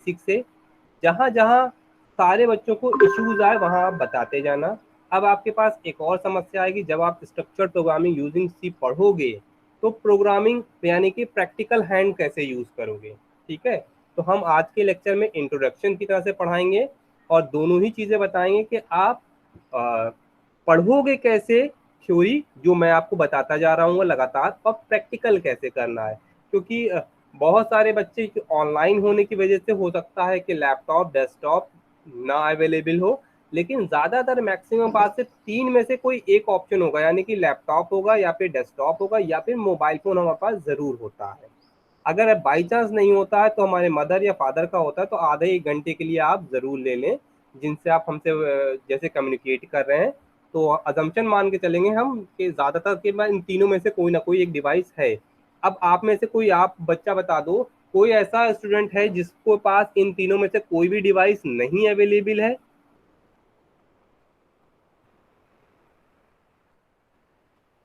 Basic से, जहाँ जहाँ सारे बच्चों को इश्यूज आए वहाँ आप बताते जाना। अब आपके पास एक और समस्या आएगी, जब आप स्ट्रक्चर्ड प्रोग्रामिंग यूजिंग सी पढ़ोगे तो प्रोग्रामिंग यानी कि प्रैक्टिकल हैंड कैसे यूज करोगे। ठीक है, तो हम आज के लेक्चर में इंट्रोडक्शन की तरह से पढ़ाएंगे और दोनों ही चीज़ें बताएंगे कि आप पढ़ोगे कैसे थ्योरी जो मैं आपको बताता जा रहा हूँ लगातार, और प्रैक्टिकल कैसे करना है। क्योंकि बहुत सारे बच्चे ऑनलाइन होने की वजह से हो सकता है कि लैपटॉप डेस्कटॉप ना अवेलेबल हो, लेकिन ज़्यादातर मैक्सिमम बात से तीन में से कोई एक ऑप्शन होगा, यानी कि लैपटॉप होगा या फिर डेस्कटॉप होगा या फिर मोबाइल फ़ोन हमारे पास ज़रूर होता है। अगर बाई चांस नहीं होता है तो हमारे मदर या फादर का होता है, तो आधे एक घंटे के लिए आप ज़रूर ले लें, जिनसे आप हमसे जैसे कम्युनिकेट कर रहे हैं। तो अजम्पशन मान के चलेंगे हम कि ज़्यादातर के बाद इन तीनों में से कोई ना कोई एक डिवाइस है। अब आप में से कोई आप बच्चा बता दो, कोई ऐसा स्टूडेंट है जिसको पास इन तीनों में से कोई भी डिवाइस नहीं अवेलेबल है।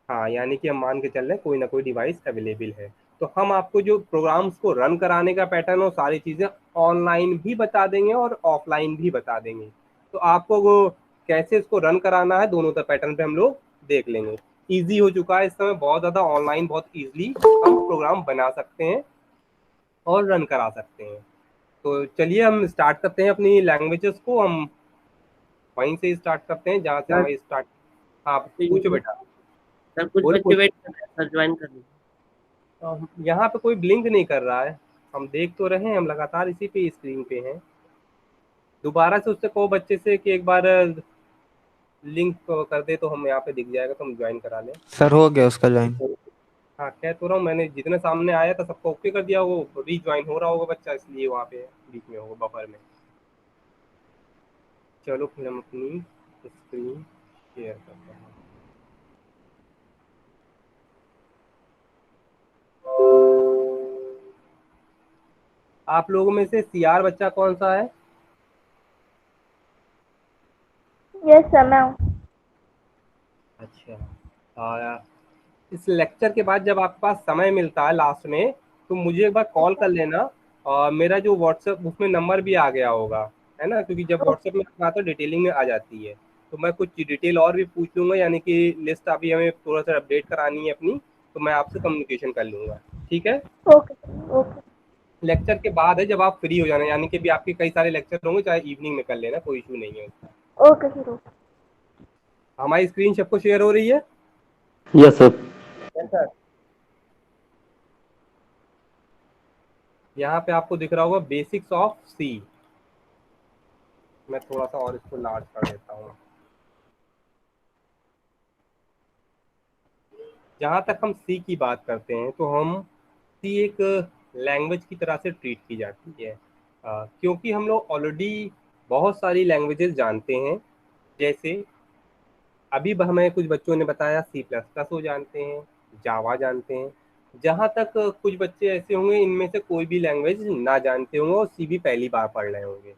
हाँ, यानी कि हम मान के चल रहे हैं कोई ना कोई डिवाइस अवेलेबल है। तो हम आपको जो प्रोग्राम्स को रन कराने का पैटर्न और सारी चीज़ें ऑनलाइन भी बता देंगे और ऑफलाइन भी बता देंगे। तो आपको वो कैसे इसको रन कराना है दोनों का पैटर्न पे हम लोग देख लेंगे। ईजी हो चुका है इस समय बहुत ज़्यादा, ऑनलाइन बहुत ईजिली हम प्रोग्राम बना सकते हैं और रन करा सकते हैं। तो चलिए हम स्टार्ट करते हैं अपनी लैंग्वेजेस को। हम वहीं से स्टार्ट करते हैं जहाँ से सर हमारी स्टार्ट। हाँ, ये पूछो बेटा। सर कुछ बोलो बच्चे बोलो। वेट कर रहे हैं सर, ज्वाइन कर लीजिए। यहाँ पे कोई ब्लिंक नहीं कर रहा है, हम देख तो रहे हैं, हम लगातार इसी पे स्क्रीन पे हैं। दोबारा से उससे कहो बच्चे से कि एक बार लिंक कर दे तो हम यहाँ पे दिख जाएगा, तो हम ज्वाइन करा लें। सर हो गया उसका ज्वाइन। हाँ, कह तो रहा हूँ, मैंने जितने सामने आया था सबको ओके कर दिया, वो रीज्वाइन हो रहा होगा बच्चा, इसलिए वहाँ पे बीच में होगा बफर में। चलो फिर हम अपनी स्क्रीन शेयर करते हैं। आप लोगों में से सीआर बच्चा कौन सा है? यस सर, मैं हूँ। अच्छा, इस लेक्चर के बाद जब आपके पास समय मिलता है लास्ट में, तो मुझे एक बार कॉल कर लेना। और मेरा जो व्हाट्सएप उसमें नंबर भी आ गया होगा, है ना, क्योंकि जब व्हाट्सएप में आता है डिटेलिंग में आ जाती है। तो मैं कुछ डिटेल और भी पूछ लूँगा, यानी कि लिस्ट अभी हमें थोड़ा सा अपडेट करानी है अपनी, तो मैं आपसे कम्युनिकेशन कर लूँगा। ठीक है, ओके ओके लेक्चर के बाद है जब आप फ्री हो जाना, यानी कि भी आपके कई सारे लेक्चर होंगे, चाहे इवनिंग में कर लेना, कोई इशू नहीं है उसका। Okay sir okay. हमारी स्क्रीन सबको शेयर हो रही है? Yes sir. Yes, sir। यहाँ पे आपको दिख रहा होगा बेसिक्स ऑफ सी। मैं थोड़ा सा और इसको लार्ज कर देता हूँ। जहाँ तक हम सी की बात करते हैं, तो हम सी एक लैंग्वेज की तरह से ट्रीट की जाती है, क्योंकि हम लोग ऑलरेडी बहुत सारी लैंग्वेजेस जानते हैं। जैसे अभी हमें कुछ बच्चों ने बताया सी प्लस प्लस वो जानते हैं, जावा जानते हैं। जहाँ तक कुछ बच्चे ऐसे होंगे इनमें से कोई भी लैंग्वेज ना जानते होंगे और सी भी पहली बार पढ़ रहे होंगे।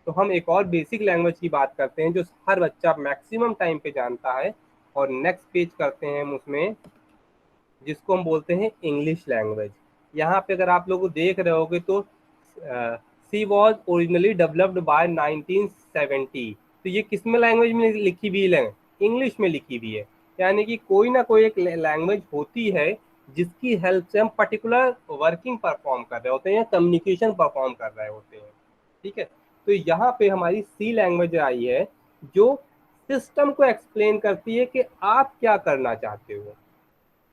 तो हम एक और बेसिक लैंग्वेज की बात करते हैं जो हर बच्चा मैक्सिमम टाइम पे जानता है, और नेक्स्ट पेज करते हैं हम उसमें, जिसको हम बोलते हैं इंग्लिश लैंग्वेज। यहाँ पे अगर आप लोग देख रहे होगे तो सी वॉज ओरिजिनली डेवलप्ड बाय 1970। तो ये किस में लैंग्वेज में लिखी हुई है? इंग्लिश में लिखी हुई है। यानी कि कोई ना कोई एक लैंग्वेज होती है जिसकी हेल्प से हम पर्टिकुलर वर्किंग परफॉर्म कर रहे होते हैं या कम्युनिकेशन परफॉर्म कर रहे होते हैं। ठीक है, तो यहाँ पे हमारी सी लैंग्वेज आई है जो सिस्टम को एक्सप्लेन करती है कि आप क्या करना चाहते हो।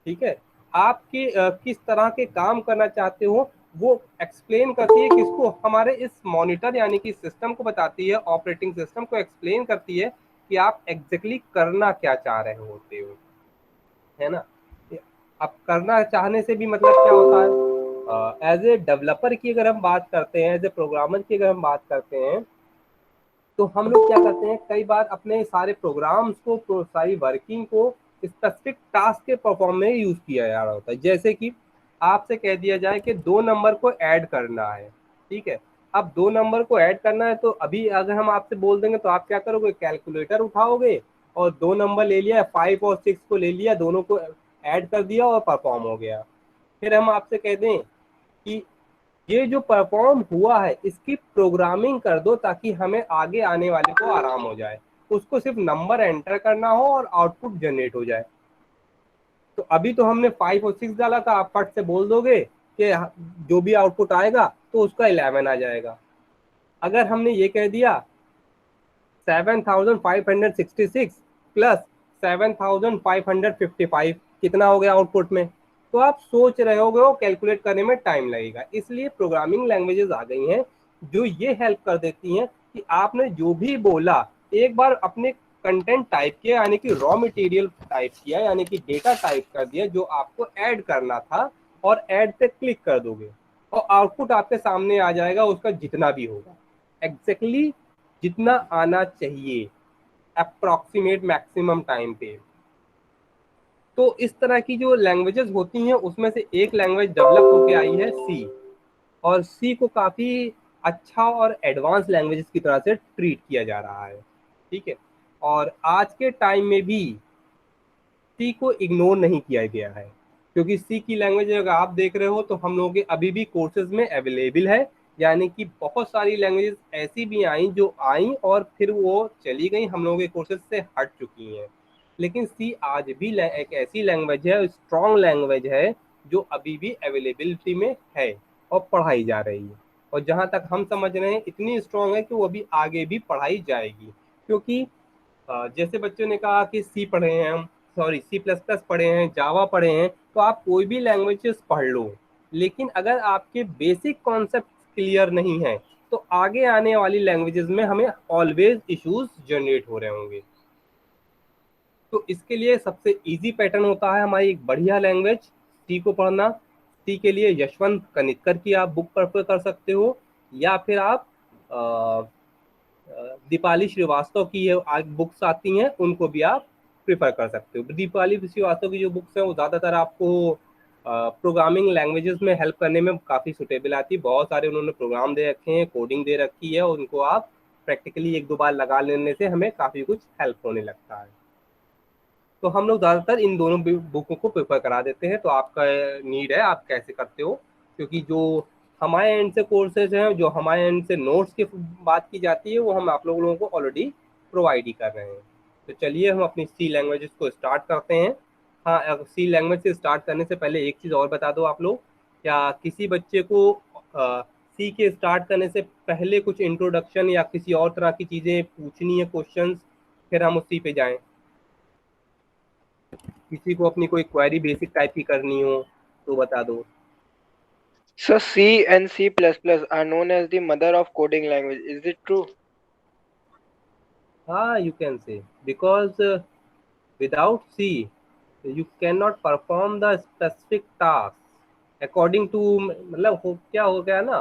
ठीक है, आपके किस तरह के काम करना चाहते हो वो एक्सप्लेन करती है, किसको? हमारे इस मॉनिटर यानी कि सिस्टम को बताती है, ऑपरेटिंग सिस्टम को एक्सप्लेन करती है कि आप एग्जैक्टली करना क्या चाह रहे होते हो, है ना। अब करना चाहने से भी मतलब क्या होता है, एज ए डेवलपर की अगर हम बात करते हैं, एज ए प्रोग्रामर की अगर हम बात करते हैं, तो हम लोग क्या करते हैं कई बार अपने सारे प्रोग्राम्स को, सारी वर्किंग को स्पेसिफिक टास्क के परफॉर्म में यूज किया जा रहा होता है। जैसे कि आपसे कह दिया जाए कि दो नंबर को ऐड करना है। ठीक है, अब दो नंबर को ऐड करना है, तो अभी अगर हम आपसे बोल देंगे तो आप क्या करोगे? कैलकुलेटर उठाओगे और दो नंबर ले लिया, 5 और 6 को ले लिया, दोनों को ऐड कर दिया और परफॉर्म हो गया। फिर हम आपसे कह दें कि ये जो परफॉर्म हुआ है इसकी प्रोग्रामिंग कर दो ताकि हमें आगे आने वाले को आराम हो जाए, उसको सिर्फ नंबर एंटर करना हो और आउटपुट जनरेट हो जाए। तो अभी तो हमने 5 और 6 डाला था, आप फट से बोल दोगे कि जो भी आउटपुट आएगा तो उसका 11 आ जाएगा। अगर हमने ये कह दिया 7566 प्लस 7555 कितना हो गया आउटपुट में, तो आप सोच रहे होगे वो कैलकुलेट करने में टाइम लगेगा। इसलिए प्रोग्रामिंग लैंग्वेजेस आ गई हैं जो ये हेल्प कर देती हैं कि आपने जो भी बोला एक बार अपने कंटेंट टाइप किया, यानी कि रॉ मटेरियल टाइप किया, यानी कि डेटा टाइप कर दिया जो आपको ऐड करना था, और ऐड पे क्लिक कर दोगे और आउटपुट आपके सामने आ जाएगा, उसका जितना भी होगा एग्जैक्टली जितना आना चाहिए अप्रॉक्सीमेट मैक्सिमम टाइम पे। तो इस तरह की जो लैंग्वेजेस होती हैं उसमें से एक लैंग्वेज डेवलप होके आई है सी, और सी को काफ़ी अच्छा और एडवांस लैंग्वेजेस की तरह से ट्रीट किया जा रहा है। ठीक है, और आज के टाइम में भी सी को इग्नोर नहीं किया गया है, क्योंकि सी की लैंग्वेज अगर आप देख रहे हो तो हम लोगों के अभी भी कोर्सेज में अवेलेबल है। यानी कि बहुत सारी लैंग्वेजेस ऐसी भी आई जो आई और फिर वो चली गई, हम लोगों के कोर्सेज से हट चुकी हैं। लेकिन सी आज भी एक ऐसी लैंग्वेज है, स्ट्रॉन्ग लैंग्वेज है, जो अभी भी अवेलेबिलिटी में है और पढ़ाई जा रही है। और जहाँ तक हम समझ रहे हैं इतनी स्ट्रॉन्ग है कि वो अभी आगे भी पढ़ाई जाएगी। क्योंकि जैसे बच्चों ने कहा कि सी पढ़े हैं हम, सॉरी सी प्लस प्लस पढ़े हैं, जावा पढ़े हैं, तो आप कोई भी लैंग्वेजेस पढ़ लो, लेकिन अगर आपके बेसिक कॉन्सेप्ट क्लियर नहीं है तो आगे आने वाली लैंग्वेजेस में हमें ऑलवेज इश्यूज जनरेट हो रहे होंगे। तो इसके लिए सबसे इजी पैटर्न होता है हमारी एक बढ़िया लैंग्वेज सी को पढ़ना। सी के लिए यशवंत कनितकर की आप बुक प्रेफर कर सकते हो, या फिर आप दीपाली श्रीवास्तव की आज बुक्स आती हैं उनको भी आप प्रिफर कर सकते हो। दीपाली श्रीवास्तव की जो बुक्स हैं वो ज़्यादातर आपको प्रोग्रामिंग लैंग्वेजेस में हेल्प करने में काफ़ी सुटेबल आती है। बहुत सारे उन्होंने प्रोग्राम दे रखे हैं, कोडिंग दे रखी है, और उनको आप प्रैक्टिकली एक दो बार लगा लेने से हमें काफ़ी कुछ हेल्प होने लगता है। तो हम लोग ज़्यादातर इन दोनों बुकों को प्रेफर करा देते हैं। तो आपका नीड है आप कैसे करते हो, क्योंकि जो हमारे एंड से कोर्सेज हैं, जो हमारे एंड से नोट्स की बात की जाती है, वो हम आप लोगों को ऑलरेडी प्रोवाइड ही कर रहे हैं। तो चलिए हम अपनी सी लैंग्वेजेस को स्टार्ट करते हैं। हाँ, सी लैंग्वेज से स्टार्ट करने से पहले एक चीज़ और बता दो आप लोग, क्या किसी बच्चे को सी के स्टार्ट करने से पहले कुछ इंट्रोडक्शन या किसी और तरह की चीज़ें पूछनी है, क्वेश्चंस, फिर हम उस सी पे जाएं? किसी को अपनी कोई क्वेरी बेसिक टाइप की करनी हो तो बता दो। So C and C++ are known as the mother of coding language. Is it true? हाँ, you can say, because without C you cannot perform the specific task according to, मतलब क्या हो गया ना,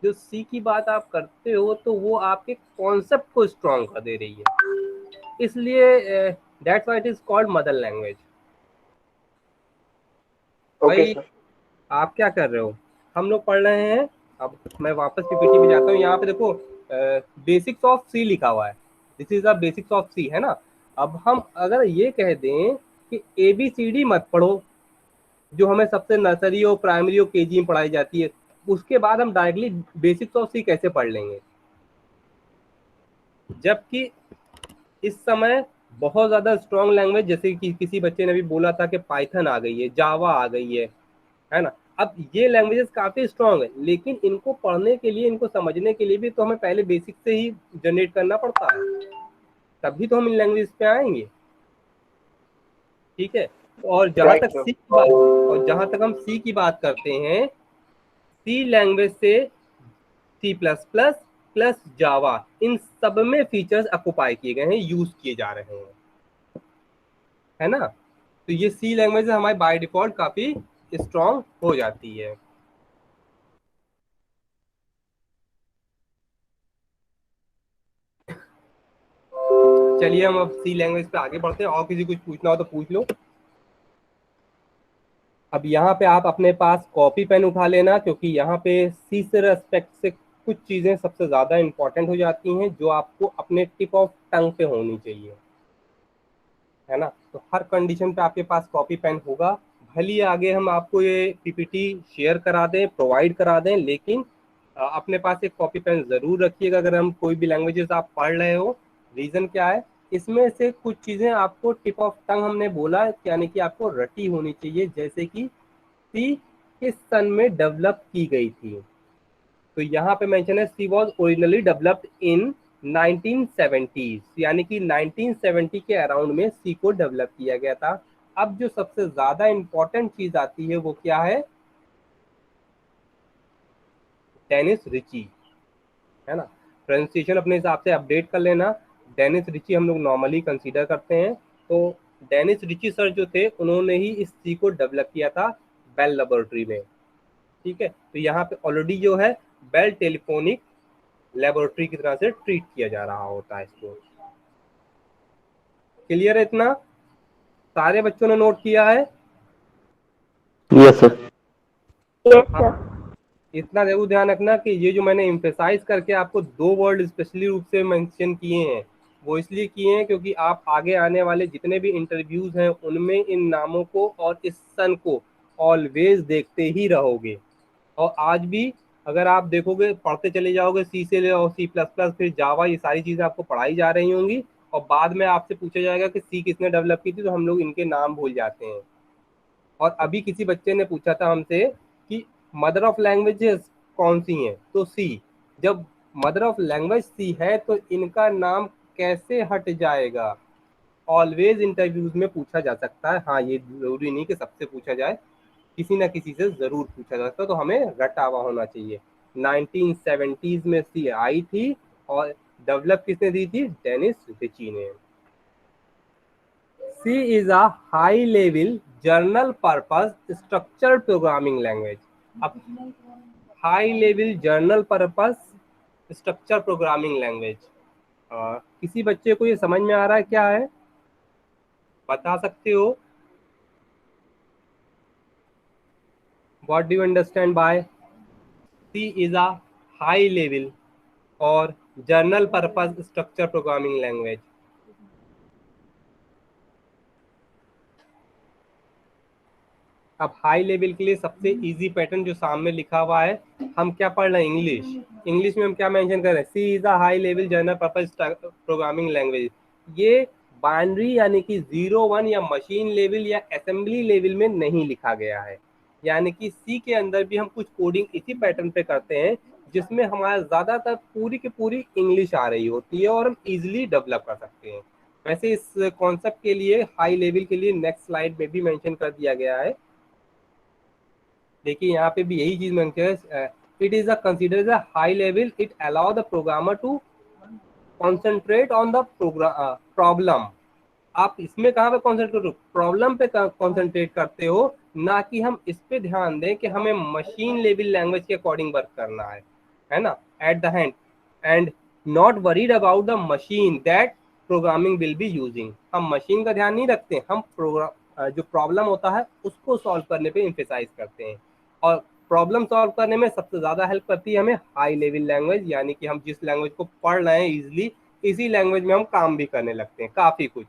जो सी की बात आप करते हो तो वो आपके कॉन्सेप्ट को स्ट्रॉन्ग कर दे रही है, इसलिए that's why it is called mother language. Okay, भाई sir. आप क्या कर रहे हो? हम लोग पढ़ रहे हैं। अब मैं वापस पीपीटी में जाता हूँ, यहाँ पे देखो बेसिक्स ऑफ सी लिखा हुआ है, this is the basics of C, है ना। अब हम अगर ये कह दें कि ABCD मत पढ़ो, जो हमें सबसे नर्सरी और प्राइमरी और केजी में पढ़ाई जाती है, उसके बाद हम डायरेक्टली बेसिक्स ऑफ सी कैसे पढ़ लेंगे? जबकि इस समय बहुत ज़्यादा स्ट्रॉन्ग लैंग्वेज, जैसे कि किसी बच्चे ने भी बोला था कि पाइथन आ गई है, जावा आ गई है ना। अब ये लैंग्वेजेस काफ़ी स्ट्रॉन्ग है, लेकिन इनको पढ़ने के लिए, इनको समझने के लिए भी तो हमें पहले बेसिक से ही जनरेट करना पड़ता है, तभी तो हम इन लैंग्वेज पे आएंगे। ठीक है, और जहाँ Right, तक sir. सी की बात, और जहाँ तक हम सी की बात करते हैं, सी लैंग्वेज से C plus plus plus Java, इन सब में फीचर्स ऑक्युपाई किए गए हैं, यूज किए जा रहे हैं, है ना। तो ये सी लैंग्वेज हमारी बाय डिफॉल्ट काफी स्ट्रॉन्ग हो जाती है। चलिए हम अब सी लैंग्वेज पे आगे बढ़ते हैं, और किसी कुछ पूछना हो तो पूछ लो। अब यहाँ पे आप अपने पास कॉपी पेन उठा लेना, क्योंकि यहाँ पे सी से रेस्पेक्ट से कुछ चीज़ें सबसे ज़्यादा इंपॉर्टेंट हो जाती हैं जो आपको अपने टिप ऑफ टंग पे होनी चाहिए, है ना। तो हर कंडीशन पे आपके पास कॉपी पेन होगा। भले आगे हम आपको ये पीपीटी शेयर करा दें, प्रोवाइड करा दें, लेकिन अपने पास एक कॉपी पेन जरूर रखिएगा अगर हम कोई भी लैंग्वेजेस आप पढ़ रहे हो। रीजन क्या है, इसमें से कुछ चीजें आपको टिप ऑफ टंग हमने बोला, यानी कि आपको रटी होनी चाहिए, जैसे कि सी किस सन में डेवलप की गई थी। तो यहाँ पे मेंशन है she was originally developed in 1970s, यानी कि 1970 के अराउंड में सी को डेवलप किया गया था। अब जो सबसे ज्यादा इंपॉर्टेंट चीज आती है वो क्या है, डेनिस रिची, है ना। प्रोनाउंसिएशन अपने हिसाब से अपडेट कर लेना। डेनिस रिची हम लोग नॉर्मली कंसीडर करते हैं। तो डेनिस रिची सर जो थे उन्होंने ही इस सी को डेवलप किया था बेल लेबोरेटरी में। ठीक है, तो यहाँ पे ऑलरेडी जो है बेल टेलीफोनिक लेबोरेटरी की तरह से ट्रीट किया जा रहा होता है इसको। क्लियर है इतना? सारे बच्चों ने नोट किया है? Yes sir. Yes, sir. इतना जरूर ध्यान रखना कि ये जो मैंने एम्फेसाइज करके आपको 2 वर्ड स्पेशली रूप से मेंशन किए हैं, वो इसलिए किए हैं क्योंकि आप आगे आने वाले जितने भी इंटरव्यूज हैं उनमें इन नामों को और इस सन को ऑलवेज देखते ही रहोगे। और आज भी अगर आप देखोगे, पढ़ते चले जाओगे सी से ले और सी प्लस प्लस फिर जावा, ये सारी चीज़ें आपको पढ़ाई जा रही होंगी, और बाद में आपसे पूछा जाएगा कि सी किसने डेवलप की थी, तो हम लोग इनके नाम भूल जाते हैं। और अभी किसी बच्चे ने पूछा था हमसे कि मदर ऑफ लैंग्वेजेस कौन सी हैं, तो सी। जब मदर ऑफ लैंग्वेज सी है तो इनका नाम कैसे हट जाएगा? ऑलवेज इंटरव्यूज में पूछा जा सकता है। हाँ, ये जरूरी नहीं कि सबसे पूछा जाए, किसी ना किसी से जरूर पूछा जा सकता है, तो हमें रटा हुआ होना चाहिए। 1970s में सी आई थी और डेवलप किसने दी थी? डेनिस रिची ने। C is a high level general purpose structured programming language। अब high level journal purpose structure programming language, किसी बच्चे को ये समझ में आ रहा है क्या है? बता सकते हो? What do you understand by C is a high level और journal purpose structure programming language? अब हाई लेवल के लिए सबसे इजी पैटर्न जो सामने लिखा हुआ है, हम क्या पढ़ रहे हैं? इंग्लिश में हम क्या मेंशन कर रहे हैं? C is a high level general purpose programming language. ये बाइनरी यानी कि 0-1 या मशीन लेवल या असेंबली लेवल में नहीं लिखा गया है, यानी कि सी के अंदर भी हम कुछ कोडिंग इसी पैटर्न पे करते हैं जिसमें हमारा ज़्यादातर पूरी की पूरी इंग्लिश आ रही होती है और हम इजिली डेवलप कर सकते हैं। वैसे इस कॉन्सेप्ट के लिए हाई लेवल के लिए नेक्स्ट स्लाइड में भी मेंशन कर दिया गया है। देखिए यहाँ पे भी यही चीज मेंशन है, it is a considered a high level, it allow the programmer to concentrate on the problem. आप इसमें कहाँ पे कॉन्सेंट्रेट, प्रॉब्लम पे कॉन्सेंट्रेट करते हो, ना कि हम इस पे ध्यान दें कि हमें मशीन लेवल लैंग्वेज के अकॉर्डिंग वर्क करना है ना, at the hand, and not worried about the machine that programming will be using. हम मशीन का ध्यान नहीं रखते, हम प्रोग्राम जो प्रॉब्लम होता है उसको सॉल्व करने पे एम्फेसाइज करते हैं। और प्रॉब्लम सॉल्व करने में सबसे ज़्यादा हेल्प करती है हमें हाई लेवल लैंग्वेज, यानी कि हम जिस लैंग्वेज को पढ़ रहे हैं इजिली, इसी लैंग्वेज में हम काम भी करने लगते हैं। काफ़ी कुछ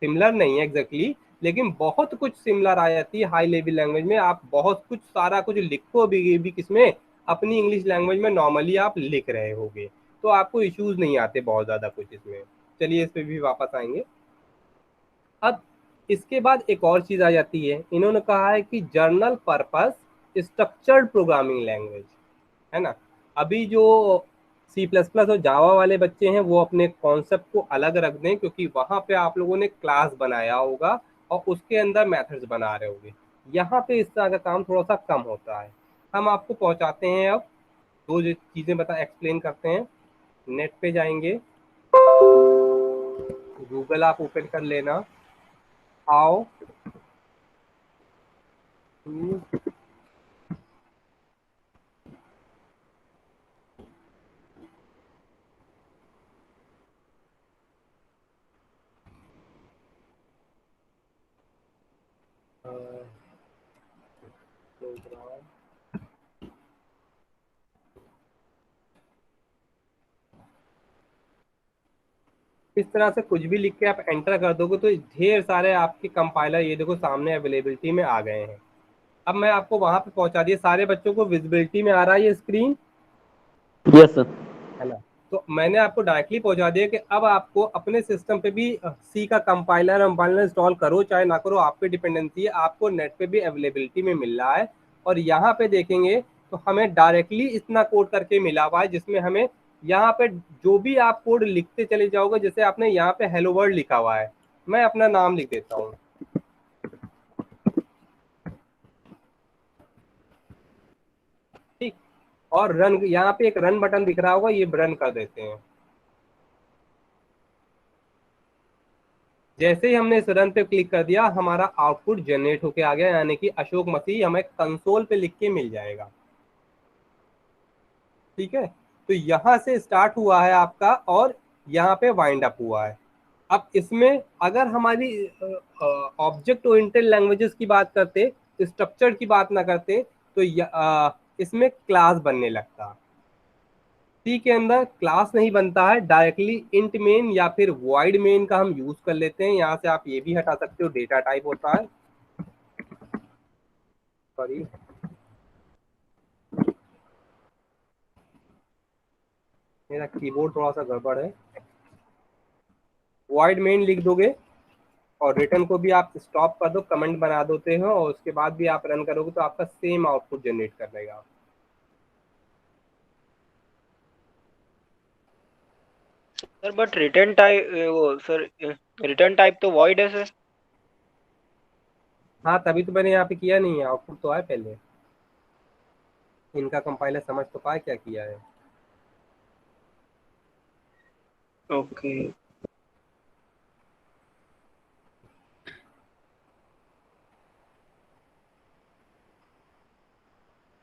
सिमिलर नहीं है एग्जैक्टली, लेकिन बहुत कुछ सिमिलर आ जाती है हाई लेवल लैंग्वेज में। आप बहुत कुछ सारा कुछ लिखो भी किसमें, अपनी इंग्लिश लैंग्वेज में नॉर्मली आप लिख रहे होगे, तो आपको इश्यूज नहीं आते बहुत ज़्यादा कुछ इसमें। चलिए इस पर भी वापस आएंगे। अब इसके बाद एक और चीज़ आ जाती है, इन्होंने कहा है कि journal purpose structured programming language, है ना। अभी जो सी प्लस प्लस और जावा वाले बच्चे हैं वो अपने कॉन्सेप्ट को अलग रख दें, क्योंकि वहाँ पे आप लोगों ने क्लास बनाया होगा और उसके अंदर मेथड्स बना रहे होंगे। यहाँ पे इस तरह का काम थोड़ा सा कम होता है। हम आपको पहुँचाते हैं, अब दो चीज़ें एक्सप्लेन करते हैं। नेट पे जाएंगे, गूगल आप ओपन कर लेना, हाउ टू प्रोग्राम इस तरह से कुछ भी लिख के आप एंटर कर दोगे तो ढेर सारे आपके कंपाइलर ये देखो सामने अवेलेबिलिटी में आ गए हैं। अब मैं आपको वहां पे पहुंचा दिया, सारे बच्चों को विजिबिलिटी में आ रहा है ये स्क्रीन? Yes sir. है ना। तो मैंने आपको डायरेक्टली पहुंचा दिया कि अब आपको अपने सिस्टम पे भी सी का कंपाइलर इंस्टॉल करो चाहे ना करो, आप पे डिपेंडेंसी है, आपको नेट पे भी अवेलेबिलिटी में मिल रहा है। और यहाँ पे देखेंगे तो हमें डायरेक्टली इतना कोड करके मिला हुआ है, जिसमें हमें यहाँ पे जो भी आप कोड लिखते चले जाओगे, जैसे आपने यहाँ पे हेलो वर्ल्ड लिखा हुआ है, मैं अपना नाम लिख देता हूँ, ठीक। और रन, यहाँ पे एक रन बटन दिख रहा होगा, ये रन कर देते हैं। जैसे ही हमने इस रन पे क्लिक कर दिया, हमारा आउटपुट जनरेट होके आ गया, यानी कि अशोक मसीह हमें कंसोल पे लिख के मिल जाएगा। ठीक है, तो यहां से स्टार्ट हुआ है आपका और यहाँ पे वाइंड अप हुआ है। अब इसमें अगर हमारी ऑब्जेक्ट ओरिएंटेड लैंग्वेजेस की बात करते, स्ट्रक्चर की बात ना करते, तो इसमें क्लास बनने लगता। सी के अंदर क्लास नहीं बनता है, डायरेक्टली इंट मेन या फिर वॉइड मेन का हम यूज कर लेते हैं। यहाँ से आप ये भी हटा सकते हो, डेटा टाइप होता है, सॉरी मेरा कीबोर्ड थोड़ा सा गड़बड़ है। वॉइड मेन लिख दोगे और रिटर्न को भी आप स्टॉप कर दो, कमेंट बना देते हो, और उसके बाद भी आप रन करोगे तो आपका सेम आउटपुट जनरेट कर देगा। सर बट रिटर्न टाइप, वो सर रिटर्न टाइप तो वॉइड है सर। हाँ, तभी तो मैंने यहाँ पे किया नहीं है, आउटपुट तो आए पहले। इनका कंपाइलर समझ तो पाए क्या किया है। ओके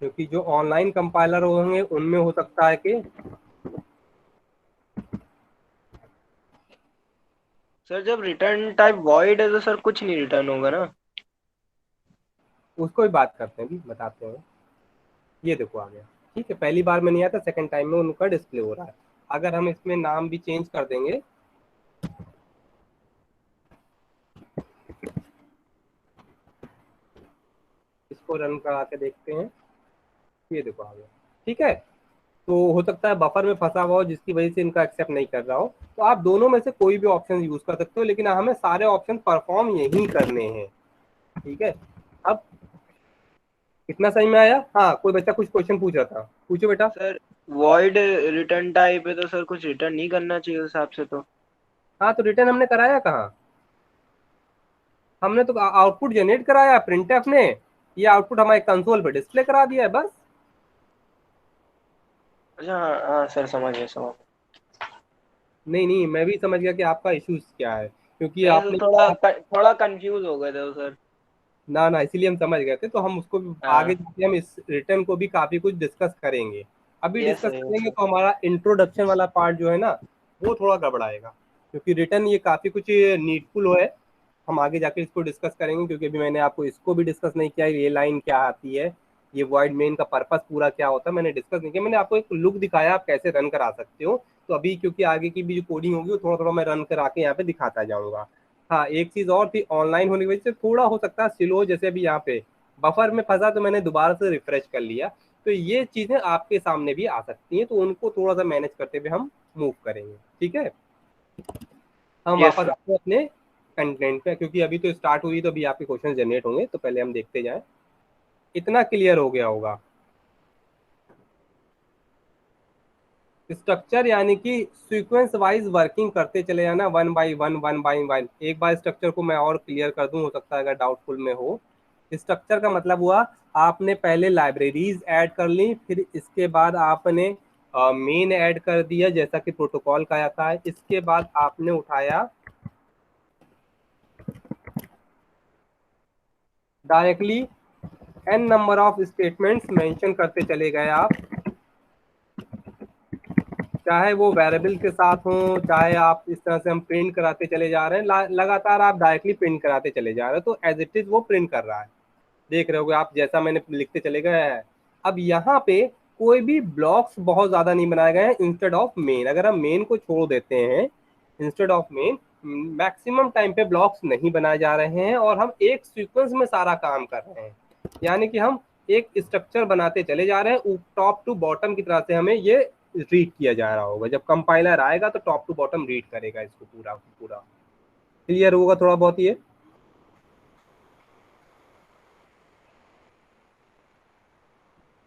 क्योंकि जो ऑनलाइन कंपाइलर होंगे उनमें हो सकता है कि सर जब रिटर्न टाइप वॉइड है तो सर कुछ नहीं रिटर्न होगा ना। उसको भी बात करते हैं, भी बताते हैं। ये देखो आ गया, ठीक है, पहली बार में नहीं आया था, सेकंड टाइम में उनका डिस्प्ले हो रहा है। अगर हम इसमें नाम भी चेंज कर देंगे, इसको रन करा के देखते हैं, ये देखो आ गया। ठीक है, तो हो सकता है बफर में फंसा हुआ हो जिसकी वजह से इनका एक्सेप्ट नहीं कर रहा हो। तो आप दोनों में से कोई भी ऑप्शन यूज कर सकते हो, लेकिन हमें सारे ऑप्शन परफॉर्म यही करने हैं। ठीक है, अब कितना सही में आया? हाँ, कोई बच्चा कुछ क्वेश्चन पूछ रहा था, पूछो बेटा। सर वॉइड रिटर्न टाइप है तो सर कुछ रिटर्न नहीं करना चाहिए उस हिसाब से तो। हाँ, तो रिटर्न हमने कराया कहाँ? हमने तो आउटपुट जनरेट कराया प्रिंटफ ने, ये आउटपुट हमारे कंसोल पे डिस्प्ले करा दिया है बस। अच्छा हाँ हाँ सर समझ गया समझ गया। नहीं नहीं, मैं भी समझ गया कि आपका इश्यूज क्या है, क्योंकि नहीं तो आपने थोड़ा कंफ्यूज हो गए थे वो सर। ना ना, इसीलिए हम समझ गए थे। तो हम उसको भी आगे हाँ जाके हम इस रिटर्न को भी काफी कुछ डिस्कस करेंगे। अभी यस डिस्कस सर यस करेंगे सर। तो हमारा इंट्रोडक्शन वाला पार्ट जो है ना, वो थोड़ा गड़बड़ाएगा, क्योंकि रिटर्न ये काफी कुछ नीडफुल है। हम आगे जाके इसको डिस्कस करेंगे, क्योंकि अभी मैंने आपको इसको भी डिस्कस नहीं किया, ये लाइन क्या आती है, ये वॉइड मेन का पर्पस पूरा क्या होता है, मैंने डिस्कस नहीं किया। मैंने आपको एक लुक दिखाया आप कैसे रन करा सकते हो। तो अभी क्योंकि आगे की भी जो कोडिंग होगी वो थोड़ा थोड़ा मैं रन करा के यहाँ पे दिखाता जाऊंगा। हाँ, एक चीज और थी, ऑनलाइन होने की वजह से थोड़ा हो सकता है स्लो, जैसे अभी यहाँ पे बफर में फंसा तो मैंने दोबारा से रिफ्रेश कर लिया। तो ये चीजें आपके सामने भी आ सकती हैं, तो उनको थोड़ा सा मैनेज करते हुए हम मूव करेंगे। ठीक है, हम यस वापस सर। आते हैं अपने कंटेंट पे, क्योंकि अभी तो स्टार्ट हुई तो अभी आपके क्वेश्चन जनरेट होंगे, तो पहले हम देखते जाएं। इतना क्लियर हो गया होगा। स्ट्रक्चर यानी कि सीक्वेंस वाइज वर्किंग करते चले जाना, one by one one by one. एक बार स्ट्रक्चर को मैं और क्लियर कर दूं, हो सकता है अगर डाउटफुल में हो। स्ट्रक्चर का मतलब हुआ, आपने पहले लाइब्रेरीज ऐड कर ली, फिर इसके बाद आपने मेन ऐड कर दिया जैसा कि प्रोटोकॉल का आता है। इसके बाद आपने उठाया directly n number of statements mention करते चले गए आप, चाहे वो वेरिएबल के साथ हो, चाहे आप इस तरह से हम प्रिंट कराते चले जा रहे हैं, लगातार आप डायरेक्टली प्रिंट कराते चले जा रहे हो, तो एज इट इज वो प्रिंट कर रहा है। देख रहे होगे आप, जैसा मैंने लिखते चले गए हैं। अब यहाँ पे कोई भी ब्लॉक्स बहुत ज्यादा नहीं बनाए गए हैं इंस्टेड ऑफ मेन। अगर हम मेन को छोड़ देते हैं, instead of main maximum time पे ब्लॉक्स नहीं बनाए जा रहे हैं, और हम एक सीक्वेंस में सारा काम कर रहे हैं। यानी कि हम एक स्ट्रक्चर बनाते चले जा रहे हैं, टॉप टू बॉटम की तरह से हमें ये रीड किया जा रहा होगा। जब कंपाइलर आएगा तो टॉप टू बॉटम रीड करेगा इसको पूरा पूरा। क्लियर होगा थोड़ा बहुत ये?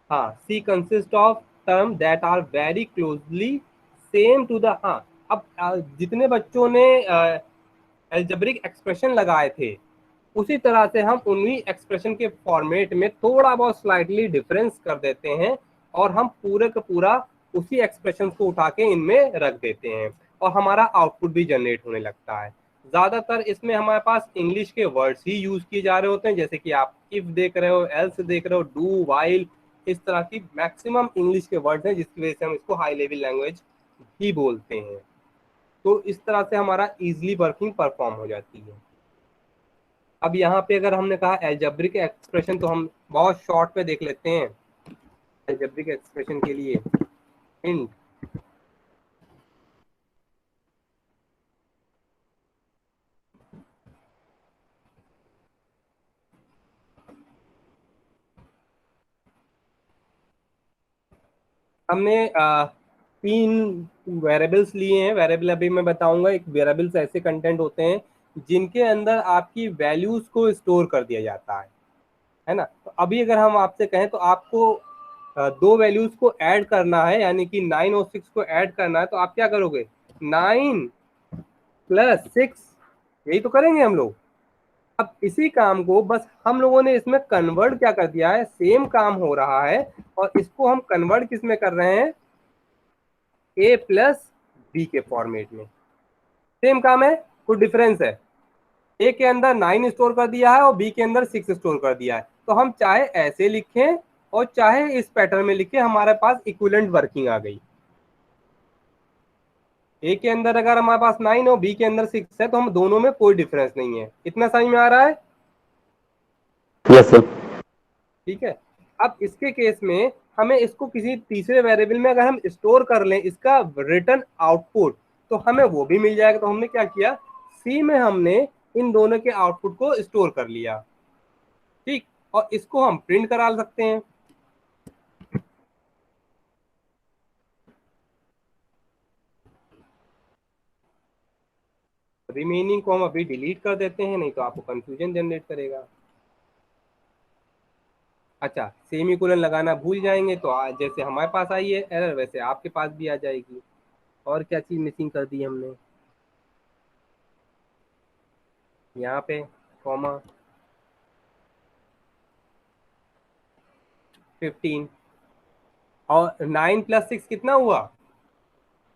हाँ, C consist of term that are very closely same to the, हाँ अब जितने बच्चों ने एल्जेब्रिक एक्सप्रेशन लगाए थे उसी तरह से हम उन्हीं एक्सप्रेशन के फॉर्मेट में थोड़ा बहुत स्लाइटली डिफरेंस कर देते हैं और हम पूरे का पूरा उसी एक्सप्रेशन को उठा के इनमें रख देते हैं और हमारा आउटपुट भी जनरेट होने लगता है। ज्यादातर इसमें हमारे पास इंग्लिश के वर्ड्स ही यूज किए जा रहे होते हैं, जैसे कि आप इफ देख रहे हो, एल्स देख रहे हो, डू, वाइल, इस तरह की मैक्सिमम इंग्लिश के वर्ड्स हैं जिसकी वजह से हम इसको हाई लेवल लैंग्वेज ही बोलते हैं। तो इस तरह से हमारा इजिली वर्किंग परफॉर्म हो जाती है। अब यहाँ पे अगर हमने कहा एल्जेब्रिक एक्सप्रेशन तो हम बहुत शॉर्ट पे देख लेते हैं। एल्जेब्रिक एक्सप्रेशन के लिए हिंट, हमने 3 वेरिएबल्स लिए हैं। वेरिएबल अभी मैं बताऊंगा। एक वेरिएबल्स ऐसे कंटेंट होते हैं जिनके अंदर आपकी वैल्यूज को स्टोर कर दिया जाता है ना। तो अभी अगर हम आपसे कहें तो आपको 2 वैल्यूज को ऐड करना है, यानी कि 9 और 6 को ऐड करना है, तो आप क्या करोगे? 9 + 6, यही तो करेंगे हम लोग। अब इसी काम को बस हम लोगों ने इसमें कन्वर्ट क्या कर दिया है, सेम काम हो रहा है और इसको हम कन्वर्ट किस में कर रहे हैं? a + b के फॉर्मेट में। सेम काम है, कुछ डिफरेंस है। a के अंदर 9 स्टोर कर दिया है और b के अंदर 6 स्टोर कर दिया है। तो हम चाहे ऐसे लिखें और चाहे इस पैटर्न में लिखें, हमारे पास इक्विवेलेंट वर्किंग आ गई। a के अंदर अगर हमारे पास 9 और b के अंदर 6 है तो हम दोनों में कोई डिफरेंस नहीं है। इतना समझ में आ रहा है? Yes sir. ठीक है। अब इसके केस में हमें इसको किसी तीसरे वेरिएबल में अगर हम स्टोर कर लें इसका रिटर्न आउटपुट, तो हमें वो भी मिल जाएगा। तो हमने क्या किया, सी में हमने इन दोनों के आउटपुट को स्टोर कर लिया। ठीक, और इसको हम प्रिंट करा सकते हैं। रिमेनिंग को हम अभी डिलीट कर देते हैं, नहीं तो आपको कंफ्यूजन जनरेट करेगा। अच्छा, सेमीकोलन लगाना भूल जाएंगे तो जैसे हमारे पास आई है एरर, वैसे आपके पास भी आ जाएगी। और क्या चीज मिसिंग कर दी हमने यहाँ पे? कॉमा 15 और 9 + 6 कितना हुआ?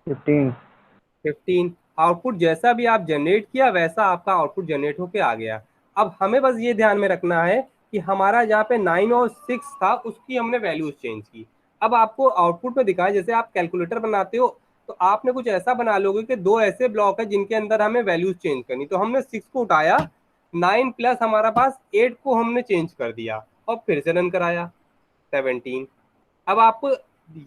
15। आउटपुट जैसा भी आप जनरेट किया वैसा आपका आउटपुट जनरेट होके आ गया। अब हमें बस ये ध्यान में रखना है कि हमारा जहाँ पे 9 और 6 था उसकी हमने वैल्यूज चेंज की। अब आपको आउटपुट में दिखाया, जैसे आप कैलकुलेटर बनाते हो तो आपने कुछ ऐसा बना लोगे कि 2 ऐसे ब्लॉक है जिनके अंदर हमें वैल्यूज चेंज करनी। तो हमने 6 को उठाया, 9 प्लस हमारा पास 8 को हमने चेंज कर दिया और फिर से रन कराया 17। अब आपको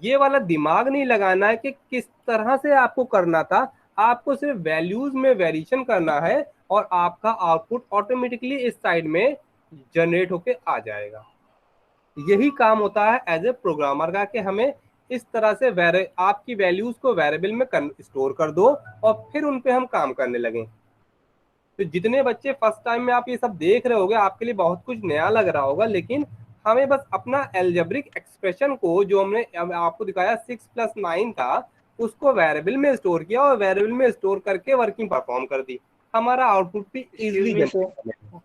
ये वाला दिमाग नहीं लगाना है कि किस तरह से आपको करना था, आपको सिर्फ वैल्यूज में वेरिएशन करना है और आपका आउटपुट ऑटोमेटिकली इस साइड में जनरेट होके आ जाएगा। यही काम होता है एज ए प्रोग्रामर का कि हमें इस तरह से आपकी वैल्यूज को वेरिएबल में स्टोर कर दो और फिर उन पे हम काम करने लगे। तो जितने बच्चे फर्स्ट टाइम में आप ये सब देख रहे होगे आपके लिए बहुत कुछ नया लग रहा होगा, लेकिन हमें बस अपना एल्जेब्रिक एक्सप्रेशन को जो हमने आपको दिखाया 6 + 9 था उसको वेरिएबल में स्टोर किया और वेरिएबल में स्टोर करके वर्किंग परफॉर्म कर दी, हमारा आउटपुट भी इजीली जनरेट।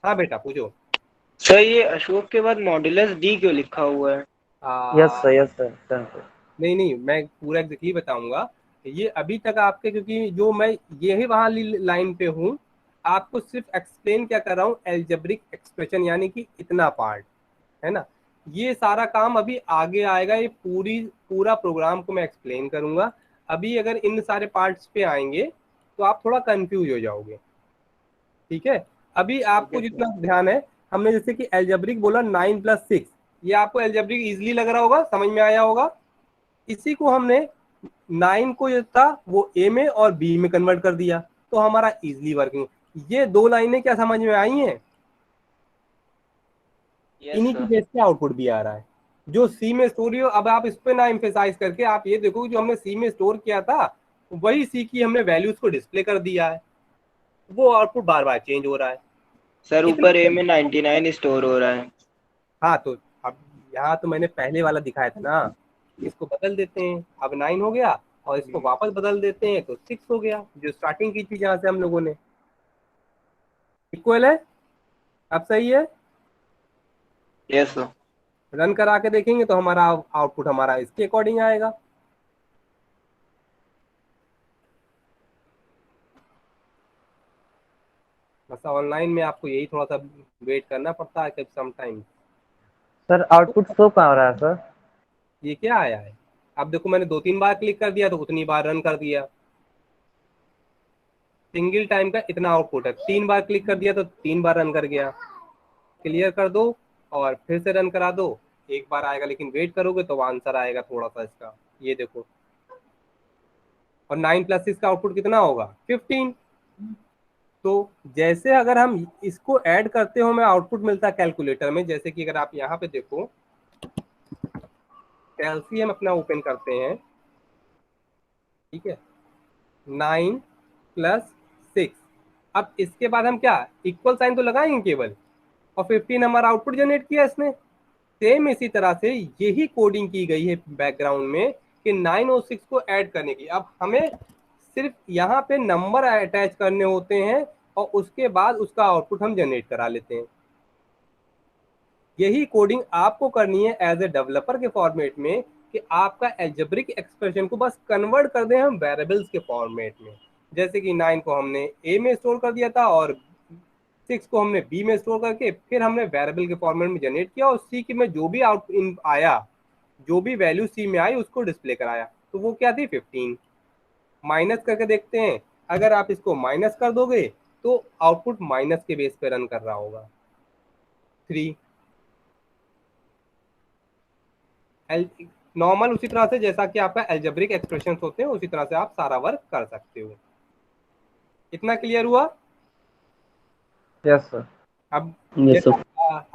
हाँ बेटा पूछो। सर ये अशोक के बाद मॉड्यूलस डी क्यों लिखा हुआ है? Yes sir. नहीं नहीं, मैं पूरा एग्जैक्टली बताऊंगा। ये अभी तक आपके, क्योंकि जो मैं यही वहां लाइन पे हूँ, आपको सिर्फ एक्सप्लेन क्या कर रहा हूँ, एल्जेब्रिक एक्सप्रेशन यानी कि इतना पार्ट है ना। ये सारा काम अभी आगे आएगा, ये पूरा प्रोग्राम को मैं एक्सप्लेन करूंगा। अभी अगर इन सारे पार्ट्स पे आएंगे तो आप थोड़ा कंफ्यूज हो जाओगे। ठीक है, अभी आपको जितना ध्यान है, हमने जैसे कि एल्जेब्रिक बोला 9 + 6, ये आपको एल्जेब्रिक इजीली लग रहा होगा, समझ में आया होगा। इसी को हमने 9 को जो था वो ए में और बी में कन्वर्ट कर दिया तो हमारा इजीली वर्किंग। ये 2 लाइनें क्या समझ में आई हैं? यस इन्हीं की सर। बेस पे आउटपुट भी आ रहा है। जो सी में स्टोर हो, अब आप इस पे ना एम्फेसाइज करके आप ये देखो जो हमने सी में स्टोर किया था वही सी की हमने वैल्यूज को डिस्प्ले कर दिया है, वो आउटपुट बार बार चेंज हो रहा है। सर इतना ऊपर ए में 99 स्टोर हो रहा है। हाँ तो अब यहाँ तो मैंने पहले वाला दिखाया था ना, इसको बदल देते हैं, अब 9 हो गया और इसको वापस बदल देते हैं तो 6 हो गया, जो स्टार्टिंग की थी जहाँ से हम लोगों ने। इक्वल है, अब सही है। Yes sir. रन करा के देखेंगे तो हमारा आउटपुट हमारा इसके अकॉर्डिंग आएगा। बस ऑनलाइन में आपको यही थोड़ा सा वेट करना पड़ता है समटाइम। सर आउटपुट शो कहाँ हो रहा है सर? ये क्या आया है, अब देखो मैंने 2-3 बार क्लिक कर दिया तो उतनी बार रन कर दिया, सिंगल टाइम का इतना आउटपुट है। 3 बार क्लिक कर दिया तो 3 बार रन कर गया। क्लियर कर दो और फिर से रन करा दो, एक बार आएगा लेकिन वेट करोगे तो आंसर आएगा थोड़ा सा इसका, ये देखो। और 9+6 का आउटपुट कितना होगा 15। तो जैसे अगर हम इसको ऐड करते हो हमें आउटपुट मिलता है कैलकुलेटर में, जैसे कि अगर आप यहाँ पे देखो कैल्सियम अपना ओपन करते हैं, ठीक है, 9+6। अब इसके बाद हम क्या इक्वल साइन तो लगाएंगे केवल, और 15 हमारा आउटपुट जनरेट किया इसने। सेम इसी तरह से यही कोडिंग की गई है बैकग्राउंड में कि 9 और 6 को ऐड करने की। अब हमें सिर्फ यहाँ पे नंबर अटैच करने होते हैं और उसके बाद उसका आउटपुट हम जनरेट करा लेते हैं। यही कोडिंग आपको करनी है एज ए डेवलपर के फॉर्मेट में, कि आपका एल्जेब्रिक एक्सप्रेशन को बस कन्वर्ट कर दें हम वेरिएबल्स के फॉर्मेट में। जैसे कि 9 को हमने ए में स्टोर कर दिया था और 6 को हमने बी में स्टोर करके फिर हमने वेरिएबल के फॉर्मेट में जनरेट किया, और सी के में जो भी आउट इन आया, जो भी वैल्यू सी में आई उसको डिस्प्ले कराया। तो वो क्या थी 15। माइनस करके देखते हैं, अगर आप इसको माइनस कर दोगे तो आउटपुट माइनस के बेस पे रन कर रहा होगा 3। नॉर्मल उसी तरह से जैसा कि आपका एल्जेब्रिक एक्सप्रेशन होते हैं उसी तरह से आप सारा वर्क कर सकते हो। इतना क्लियर हुआ? Yes sir. अब यस जैसे सर।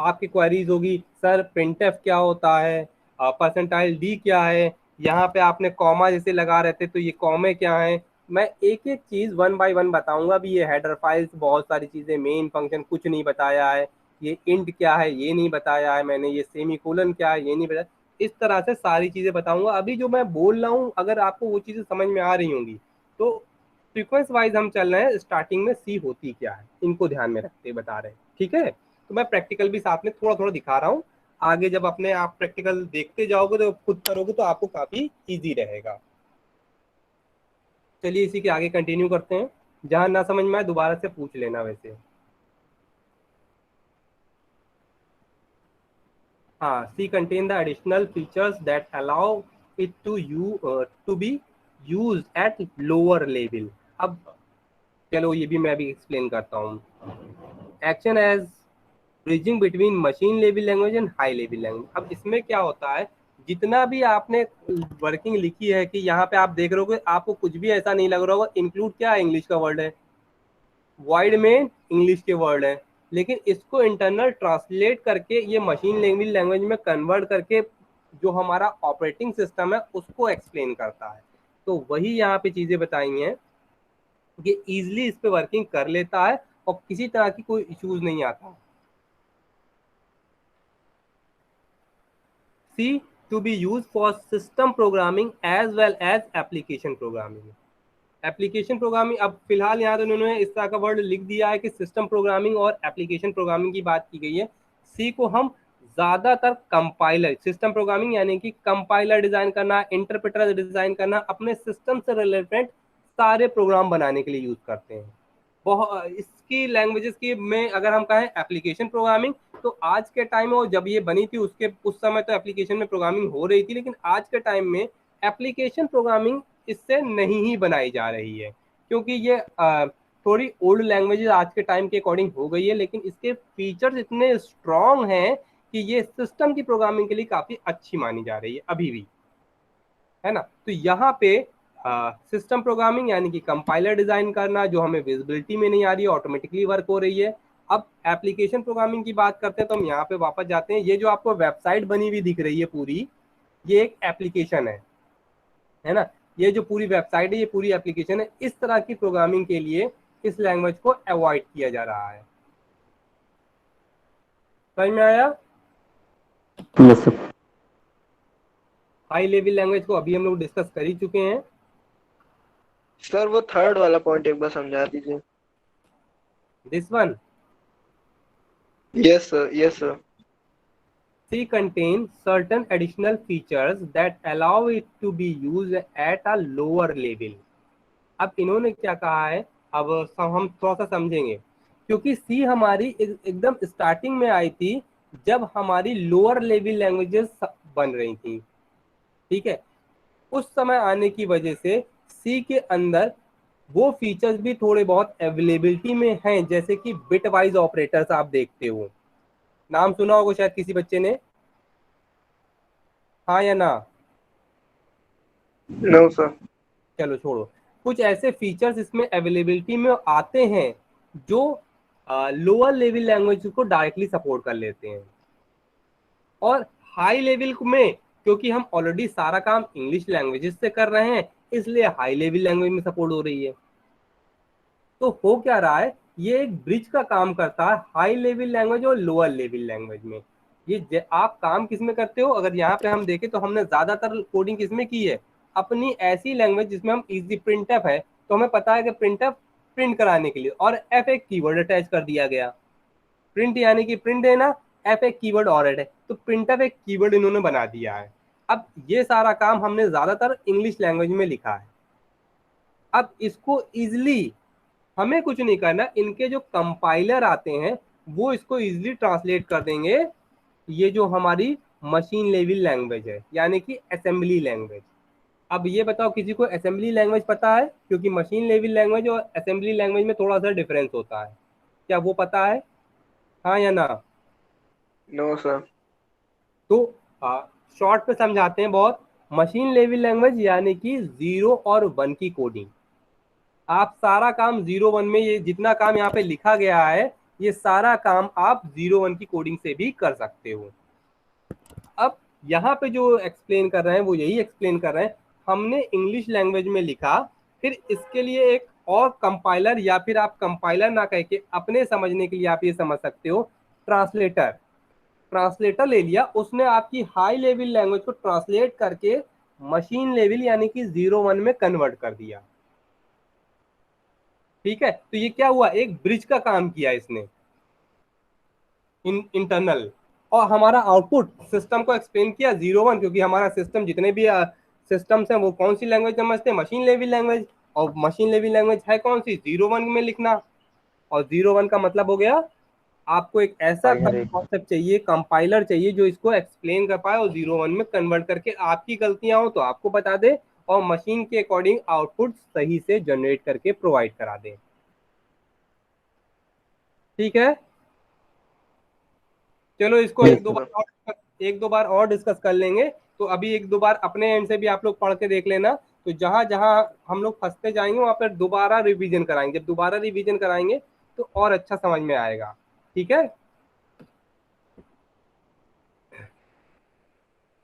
आपकी क्वेरीज होगी सर प्रिंटफ क्या होता है, परसेंटाइल डी क्या है, यहाँ पे आपने कॉमा जैसे लगा रहे थे तो ये कॉमे क्या है। मैं एक एक चीज 1 बाय 1 बताऊंगा। अभी ये हेडर फाइल्स बहुत सारी चीजें, मेन फंक्शन कुछ नहीं बताया है, ये इंट क्या है ये नहीं बताया है मैंने, ये सेमीकोलन क्या है ये नहीं बताया। इस तरह से सारी चीजें बताऊंगा। अभी जो मैं बोल रहा हूँ अगर आपको वो चीजें समझ में आ रही होंगी तो सीक्वेंस वाइज हम चल रहे हैं, स्टार्टिंग में सी होती क्या है इनको ध्यान में रखते बता रहे हैं, ठीक है। तो मैं प्रैक्टिकल भी साथ में थोड़ा थोड़ा दिखा रहा हूँ। आगे जब अपने आप प्रैक्टिकल देखते जाओगे तो खुद करोगे तो आपको काफी इजी रहेगा। चलिए इसी के आगे कंटिन्यू करते हैं, जहां ना समझ में आए दोबारा से पूछ लेना। वैसे हाँ, C contain the additional features that allow it to be use at lower level. अब चलो ये भी मैं भी एक्सप्लेन करता हूँ। Action as bridging between machine level language and high level language. अब इसमें क्या होता है, जितना भी आपने वर्किंग लिखी है कि यहाँ पे आप देख रहे हो आपको कुछ भी ऐसा नहीं लग रहा होगा। इंक्लूड क्या इंग्लिश का वर्ड है, वाइड में इंग्लिश के वर्ड है, लेकिन इसको इंटरनल ट्रांसलेट करके ये मशीन लेवल लैंग्वेज में कन्वर्ट करके जो हमारा ऑपरेटिंग सिस्टम है उसको एक्सप्लेन करता है। तो वही यहाँ पे चीजें बताई हैं कि इजिली इस पे वर्किंग कर लेता है और किसी तरह की कोई इश्यूज नहीं आता। C to be used for system programming as well as application programming। Application programming, अब फिलहाल यहाँ तो उन्होंने इस तरह का वर्ड लिख दिया है कि सिस्टम प्रोग्रामिंग और एप्लीकेशन प्रोग्रामिंग की बात की गई है। सी को हम ज़्यादातर कंपाइलर, सिस्टम प्रोग्रामिंग यानी कि कंपाइलर डिज़ाइन करना, इंटरप्रेटर डिज़ाइन करना, अपने सिस्टम से रिलेटेड सारे प्रोग्राम बनाने के लिए यूज़ करते हैं। बहुत इसकी लैंग्वेजेस की में अगर हम कहें एप्लीकेशन प्रोग्रामिंग, तो आज के टाइम में जब ये बनी थी उसके उस समय तो एप्लीकेशन में प्रोग्रामिंग हो रही थी, लेकिन आज के टाइम में एप्लीकेशन प्रोग्रामिंग इससे नहीं ही बनाई जा रही है, क्योंकि ये थोड़ी ओल्ड लैंग्वेजेस आज के टाइम के अकॉर्डिंग हो गई है, लेकिन इसके फीचर्स इतने स्ट्रॉन्ग हैं कि ये सिस्टम की प्रोग्रामिंग के लिए काफ़ी अच्छी मानी जा रही है अभी भी, है ना। तो यहाँ पे सिस्टम प्रोग्रामिंग यानी कि कंपाइलर डिज़ाइन करना जो हमें विजिबिलिटी में नहीं आ रही है, ऑटोमेटिकली वर्क हो रही है, अब एप्लीकेशन प्रोग्रामिंग की बात करते हैं तो हम यहाँ पे वापस जाते हैं। ये जो आपको वेबसाइट बनी हुई दिख रही है पूरी, ये एक एप्लीकेशन है ना। ये जो पूरी वेबसाइट है ये पूरी एप्लीकेशन है। इस तरह की प्रोग्रामिंग के लिए इस लैंग्वेज को अवॉइड किया जा रहा है। समझ में आया? Yes sir. High level language को अभी हम लोग डिस्कस कर ही चुके हैं। सर वो थर्ड वाला पॉइंट एक बार समझा दीजिए। This one, yes sir, yes sir. C contains certain additional features that allow it to be used at a lower level. अब इन्होंने क्या कहा है, अब हम थोड़ा सा समझेंगे, क्योंकि सी हमारी एकदम स्टार्टिंग में आई थी जब हमारी लोअर लेवल लैंग्वेजेस बन रही थी, ठीक है। उस समय आने की वजह से सी के अंदर वो फीचर्स भी थोड़े बहुत अवेलेबिलिटी में हैं, जैसे कि बिट वाइज ऑपरेटर्स आप देखते हो, नाम सुना होगा शायद किसी बच्चे ने, हाँ या ना? No sir. चलो छोड़ो। कुछ ऐसे फीचर्स इसमें अवेलेबिलिटी में आते हैं जो लोअर लेवल लैंग्वेज को डायरेक्टली सपोर्ट कर लेते हैं, और हाई लेवल में क्योंकि हम ऑलरेडी सारा काम इंग्लिश लैंग्वेजेस से कर रहे हैं इसलिए हाई लेवल लैंग्वेज में सपोर्ट हो रही है। तो हो क्या रहा है, ये एक ब्रिज का काम करता है हाई लेवल लैंग्वेज और लोअर लेवल लैंग्वेज में। ये आप काम किस में करते हो, अगर यहाँ पे हम देखें तो हमने ज्यादातर कोडिंग किसमें की है, अपनी ऐसी लैंग्वेज जिसमें हम इजी प्रिंटफ है, तो हमें पता है कि प्रिंटफ प्रिंट कराने के लिए, और एफ एक कीवर्ड अटैच कर दिया गया, प्रिंट यानी कि प्रिंट देना, एफ एक कीवर्ड और है, तो प्रिंटफ एक कीवर्ड इन्होंने बना दिया है। अब ये सारा काम हमने ज्यादातर इंग्लिश लैंग्वेज में लिखा है। अब इसको इजिली हमें कुछ नहीं करना, इनके जो कंपाइलर आते हैं वो इसको इजिली ट्रांसलेट कर देंगे, ये जो हमारी मशीन लेवल लैंग्वेज है यानी कि असेंबली लैंग्वेज। अब ये बताओ किसी को असेंबली लैंग्वेज पता है, क्योंकि मशीन लेवल लैंग्वेज और असेंबली लैंग्वेज में थोड़ा सा डिफरेंस होता है, क्या वो पता है, हाँ या ना? No sir. तो शॉर्ट पे समझाते हैं बहुत। मशीन लेवल लैंग्वेज यानी कि 0 और 1 की कोडिंग, आप सारा काम 0-1 में, ये जितना काम यहाँ पे लिखा गया है ये सारा काम आप 0-1 की कोडिंग से भी कर सकते हो। अब यहाँ पे जो एक्सप्लेन कर रहे हैं वो यही एक्सप्लेन कर रहे हैं, हमने इंग्लिश लैंग्वेज में लिखा, फिर इसके लिए एक और कंपाइलर, या फिर आप कंपाइलर ना कह के अपने समझने के लिए आप ये समझ सकते हो ट्रांसलेटर, ट्रांसलेटर ले लिया उसने, आपकी हाई लेवल लैंग्वेज को ट्रांसलेट करके मशीन लेवल यानी कि 0-1 में कन्वर्ट कर दिया, ठीक है। तो ये क्या हुआ, एक ब्रिज का काम किया इसने इंटरनल, और हमारा आउटपुट सिस्टम को एक्सप्लेन किया 0-1, क्योंकि हमारा सिस्टम जितने भी सिस्टम्स हैं वो कौन सी लैंग्वेज समझते हैं, मशीन लेवल लैंग्वेज, और मशीन लेवल लैंग्वेज है कौन सी, 0-1 में लिखना, और 0-1 का मतलब हो गया आपको एक ऐसा कॉन्सेप्ट चाहिए, कंपाइलर चाहिए जो इसको एक्सप्लेन कर पाए और 0-1 में कन्वर्ट करके आपकी गलतियां हो तो आपको बता दे और मशीन के अकॉर्डिंग आउटपुट सही से जनरेट करके प्रोवाइड करा दे, ठीक है। चलो इसको Yes, एक दो बार और डिस्कस कर लेंगे। तो अभी एक दो बार अपने एंड से भी आप लोग पढ़ के देख लेना, तो जहां जहां हम लोग फंसते जाएंगे वहां पर दोबारा रिवीजन कराएंगे, जब दोबारा रिवीजन कराएंगे तो और अच्छा समझ में आएगा, ठीक है।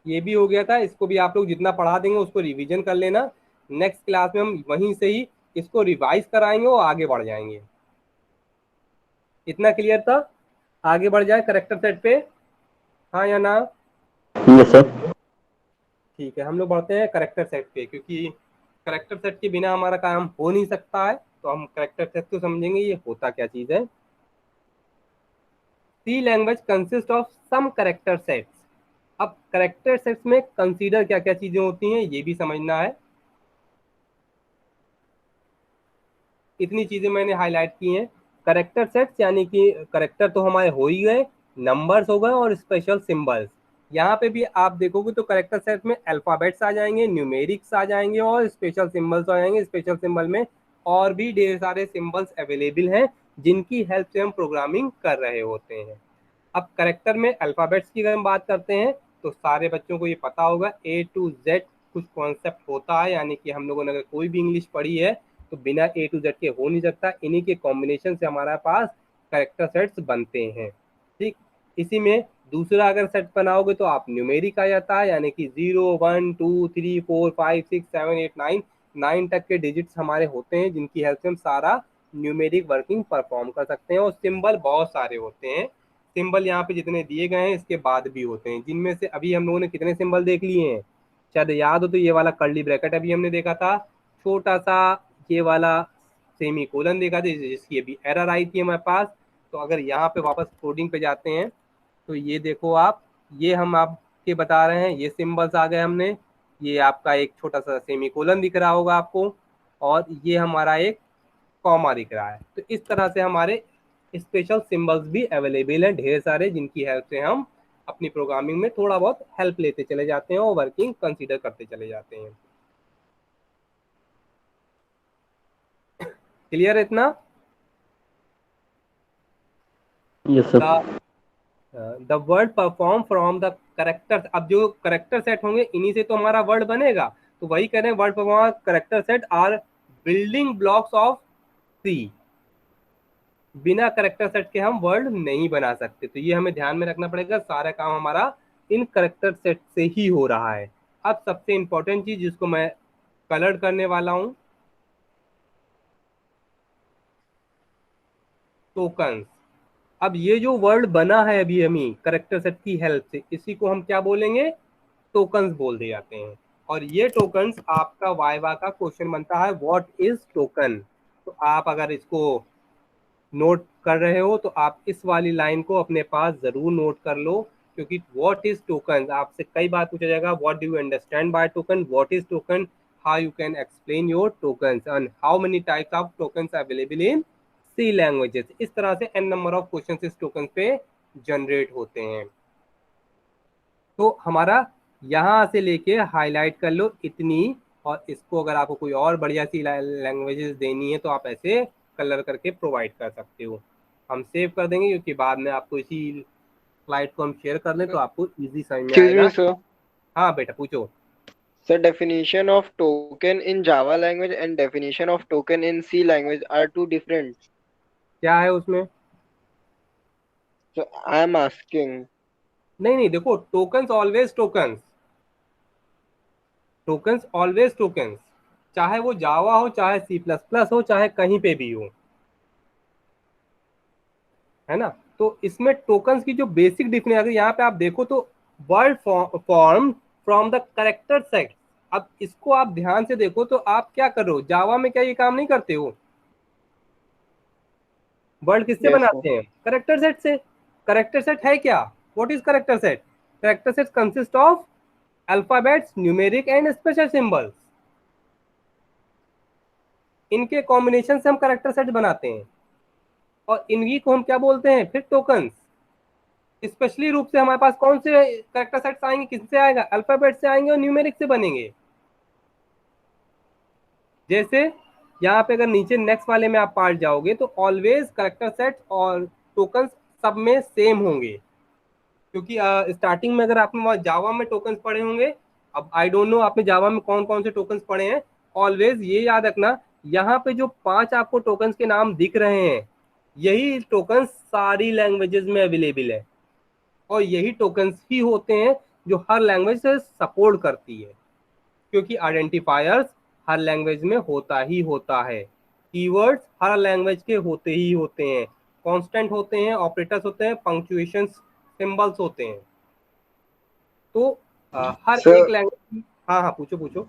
ये भी हो गया था, इसको भी आप लोग जितना पढ़ा देंगे उसको रिवीजन कर लेना, नेक्स्ट क्लास में हम वहीं से ही इसको रिवाइज कराएंगे और आगे बढ़ जाएंगे। इतना क्लियर था? आगे बढ़ जाए करेक्टर सेट पे, हाँ या ना? Yes sir. ठीक है, हम लोग बढ़ते हैं करेक्टर सेट पे, क्योंकि करेक्टर सेट के बिना हमारा काम हो नहीं सकता है, तो हम करेक्टर सेट को समझेंगे ये होता क्या चीज है। C language consist of some character sets. अब करेक्टर सेट्स में कंसीडर क्या क्या चीजें होती हैं ये भी समझना है, इतनी चीजें मैंने हाईलाइट की हैं। करेक्टर सेट्स यानी कि करेक्टर तो हमारे हो ही गए, नंबर्स हो गए और स्पेशल सिंबल्स। यहाँ पे भी आप देखोगे तो करेक्टर सेट में अल्फाबेट्स आ जाएंगे, न्यूमेरिक्स आ जाएंगे और स्पेशल सिंबल्स आ जाएंगे। स्पेशल सिंबल में और भी ढेर सारे सिंबल्स अवेलेबल हैं जिनकी हेल्प से हम प्रोग्रामिंग कर रहे होते हैं। अब करेक्टर में अल्फाबेट्स की अगर हम बात करते हैं तो सारे बच्चों को ये पता होगा A to Z कुछ कॉन्सेप्ट होता है, यानी कि हम लोगों ने अगर कोई भी इंग्लिश पढ़ी है तो बिना A to Z के हो नहीं सकता, इन्हीं के कॉम्बिनेशन से हमारे पास कैरेक्टर सेट्स बनते हैं। ठीक, इसी में दूसरा अगर सेट बनाओगे तो आप न्यूमेरिक आ जाता है, यानी कि 0 1 2 3 4 5 6 7 8 9 9 तक के डिजिट्स हमारे होते हैं, जिनकी हेल्प से हम सारा न्यूमेरिक वर्किंग परफॉर्म कर सकते हैं। और सिंबल बहुत सारे होते हैं, सिंबल यहाँ पे जितने दिए गए हैं इसके बाद भी होते हैं, जिनमें से अभी हम लोगों ने कितने सिंबल देख लिए हैं, शायद याद हो तो ये वाला कर्ली ब्रैकेट अभी हमने देखा था, छोटा सा ये वाला सेमी कोलन देखा था जिसकी अभी एरर आई थी हमारे पास। तो अगर यहाँ पे वापस कोडिंग पे जाते हैं तो ये देखो आप, ये हम आपके बता रहे हैं, ये सिंबल्स आ गए हमने, ये आपका एक छोटा सा सेमी कोलन दिख रहा होगा आपको, और ये हमारा एक कॉमा दिख रहा है। तो इस तरह से हमारे स्पेशल सिंबल्स भी अवेलेबल हैं ढेर सारे, जिनकी हेल्प से हम अपनी प्रोग्रामिंग में थोड़ा बहुत हेल्प लेते चले जाते हैं और वर्किंग कंसीडर करते चले जाते हैं। क्लियर है इतना? Yes, sir. The word perform from the character, अब जो करेक्टर सेट होंगे इन्हीं से तो हमारा वर्ड बनेगा, तो वही कह रहे हैं word perform character set are building blocks of C. बिना करेक्टर सेट के हम वर्ड नहीं बना सकते, तो ये हमें ध्यान में रखना पड़ेगा, सारा काम हमारा इन करेक्टर सेट से ही हो रहा है। अब सबसे इंपॉर्टेंट चीज जिसको मैं कलर करने वाला हूं, टोकन्स। अब ये जो वर्ड बना है अभी हमें करेक्टर सेट की हेल्प से, इसी को हम क्या बोलेंगे, टोकन्स बोल दिए जाते हैं। और ये टोकन्स आपका वाइवा का क्वेश्चन बनता है, व्हाट इज टोकन। तो आप अगर इसको नोट कर रहे हो तो आप इस वाली लाइन को अपने पास जरूर नोट कर लो, क्योंकि व्हाट इज टोकन आपसे कई बार पूछा जाएगा, what do you understand by token, what is token, how you can explain your tokens and how many types of tokens available in C languages. इस तरह से एन नंबर ऑफ क्वेश्चन इस token पे जनरेट होते हैं। तो हमारा यहाँ से लेके हाईलाइट कर लो इतनी, और इसको अगर आपको कोई और बढ़िया सी लैंग्वेजेस देनी है तो आप ऐसे कलर करके प्रोवाइड कर सकते हो। हम सेव कर देंगे क्योंकि बाद में आपको इसी स्लाइड को हम शेयर कर लें तो आपको इजी समझ में Excuse आएगा। me, sir. हाँ बेटा पूछो। So definition of token in Java language and definition of token in C language are two different. क्या है उसमें? So I am asking. नहीं नहीं, देखो tokens always tokens, tokens always tokens, चाहे वो जावा हो, चाहे सी प्लस प्लस हो, चाहे कहीं पे भी हो, है ना। तो इसमें टोकन्स की जो बेसिक डिफिनेशन, अगर यहाँ पे आप देखो तो word form from the character set. अब इसको आप ध्यान से देखो तो आप क्या कर रहे हो, जावा में क्या ये काम नहीं करते हो, वर्ड किससे Yes, बनाते हैं, करेक्टर सेट से। करेक्टर सेट है क्या, what is character set? Character set consist of alphabets, numeric and special symbols, इनके कॉम्बिनेशन से हम करेक्टर सेट बनाते हैं, और इन्हीं को हम क्या बोलते हैं फिर, टोकन्स। स्पेशली रूप से हमारे पास कौन से करेक्टर सेट्स आएंगे, किससे आएगा, अल्फाबेट से आएंगे और न्यूमेरिक से बनेंगे। जैसे यहाँ पे अगर नीचे नेक्स्ट वाले में आप पार्ट जाओगे तो ऑलवेज करेक्टर सेट और टोकन्स सब में सेम होंगे, क्योंकि स्टार्टिंग में अगर आपने जावा में टोकन्स पढ़े होंगे, अब आई डोंट नो आपने जावा में कौन कौन से टोकन्स पढ़े हैं, ऑलवेज ये याद रखना, यहाँ पे जो 5 आपको टोकन्स के नाम दिख रहे हैं, यही टोकन्स सारी लैंग्वेजेस में अवेलेबल है, और यही टोकन्स ही होते हैं जो हर लैंग्वेज से सपोर्ट करती है, क्योंकि आइडेंटिफायर्स हर लैंग्वेज में होता ही होता है, कीवर्ड्स हर लैंग्वेज के होते ही होते हैं, कांस्टेंट होते हैं, ऑपरेटर्स होते हैं, पंक्चुएशन सिंबल्स होते हैं। तो हर so एक लैंग्वेज, हाँ हाँ पूछो पूछो।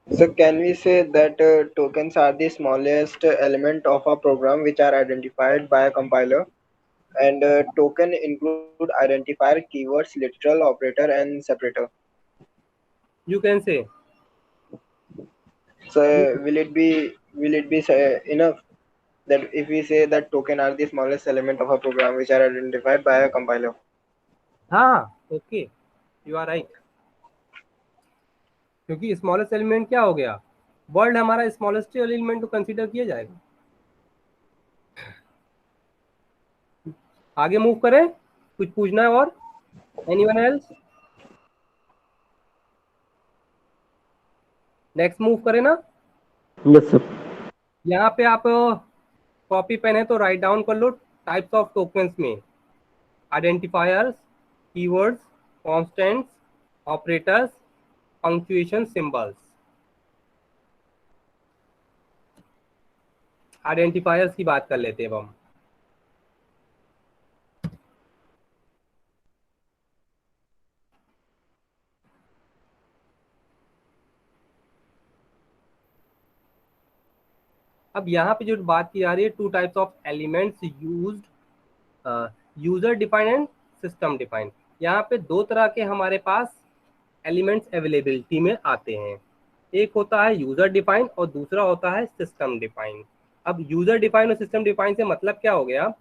so can we say that tokens are the smallest element of a program which are identified by a compiler, and token include identifier, keywords, literal, operator, and separator. You can say, So will it be enough that if we say that token are the smallest element of a program which are identified by a compiler? हाँ okay, you are right, क्योंकि smallest element क्या हो गया, word हमारा smallest element को consider किया जाएगा। आगे मूव करें, कुछ पूछना है और, एनीवन एल्स? नेक्स्ट मूव करें ना। Yes, sir. यहाँ पे आप कॉपी पेन है तो राइट डाउन कर लो टाइप्स ऑफ टोकन्स में identifiers, keywords, constants, operators, punctuation symbols. Identifiers की बात कर लेते हैं अब हम। अब यहाँ पे जो बात की जा रही है, two types of elements used, user defined and system defined. यहाँ पे दो तरह के हमारे पास एलिमेंट्स अवेलेबिलिटी में आते हैं। एक होता है यूजर डिफाइंड और दूसरा होता है सिस्टम डिफाइंड। अब यूजर डिफाइंड और सिस्टम डिफाइंड से मतलब क्या हो गया,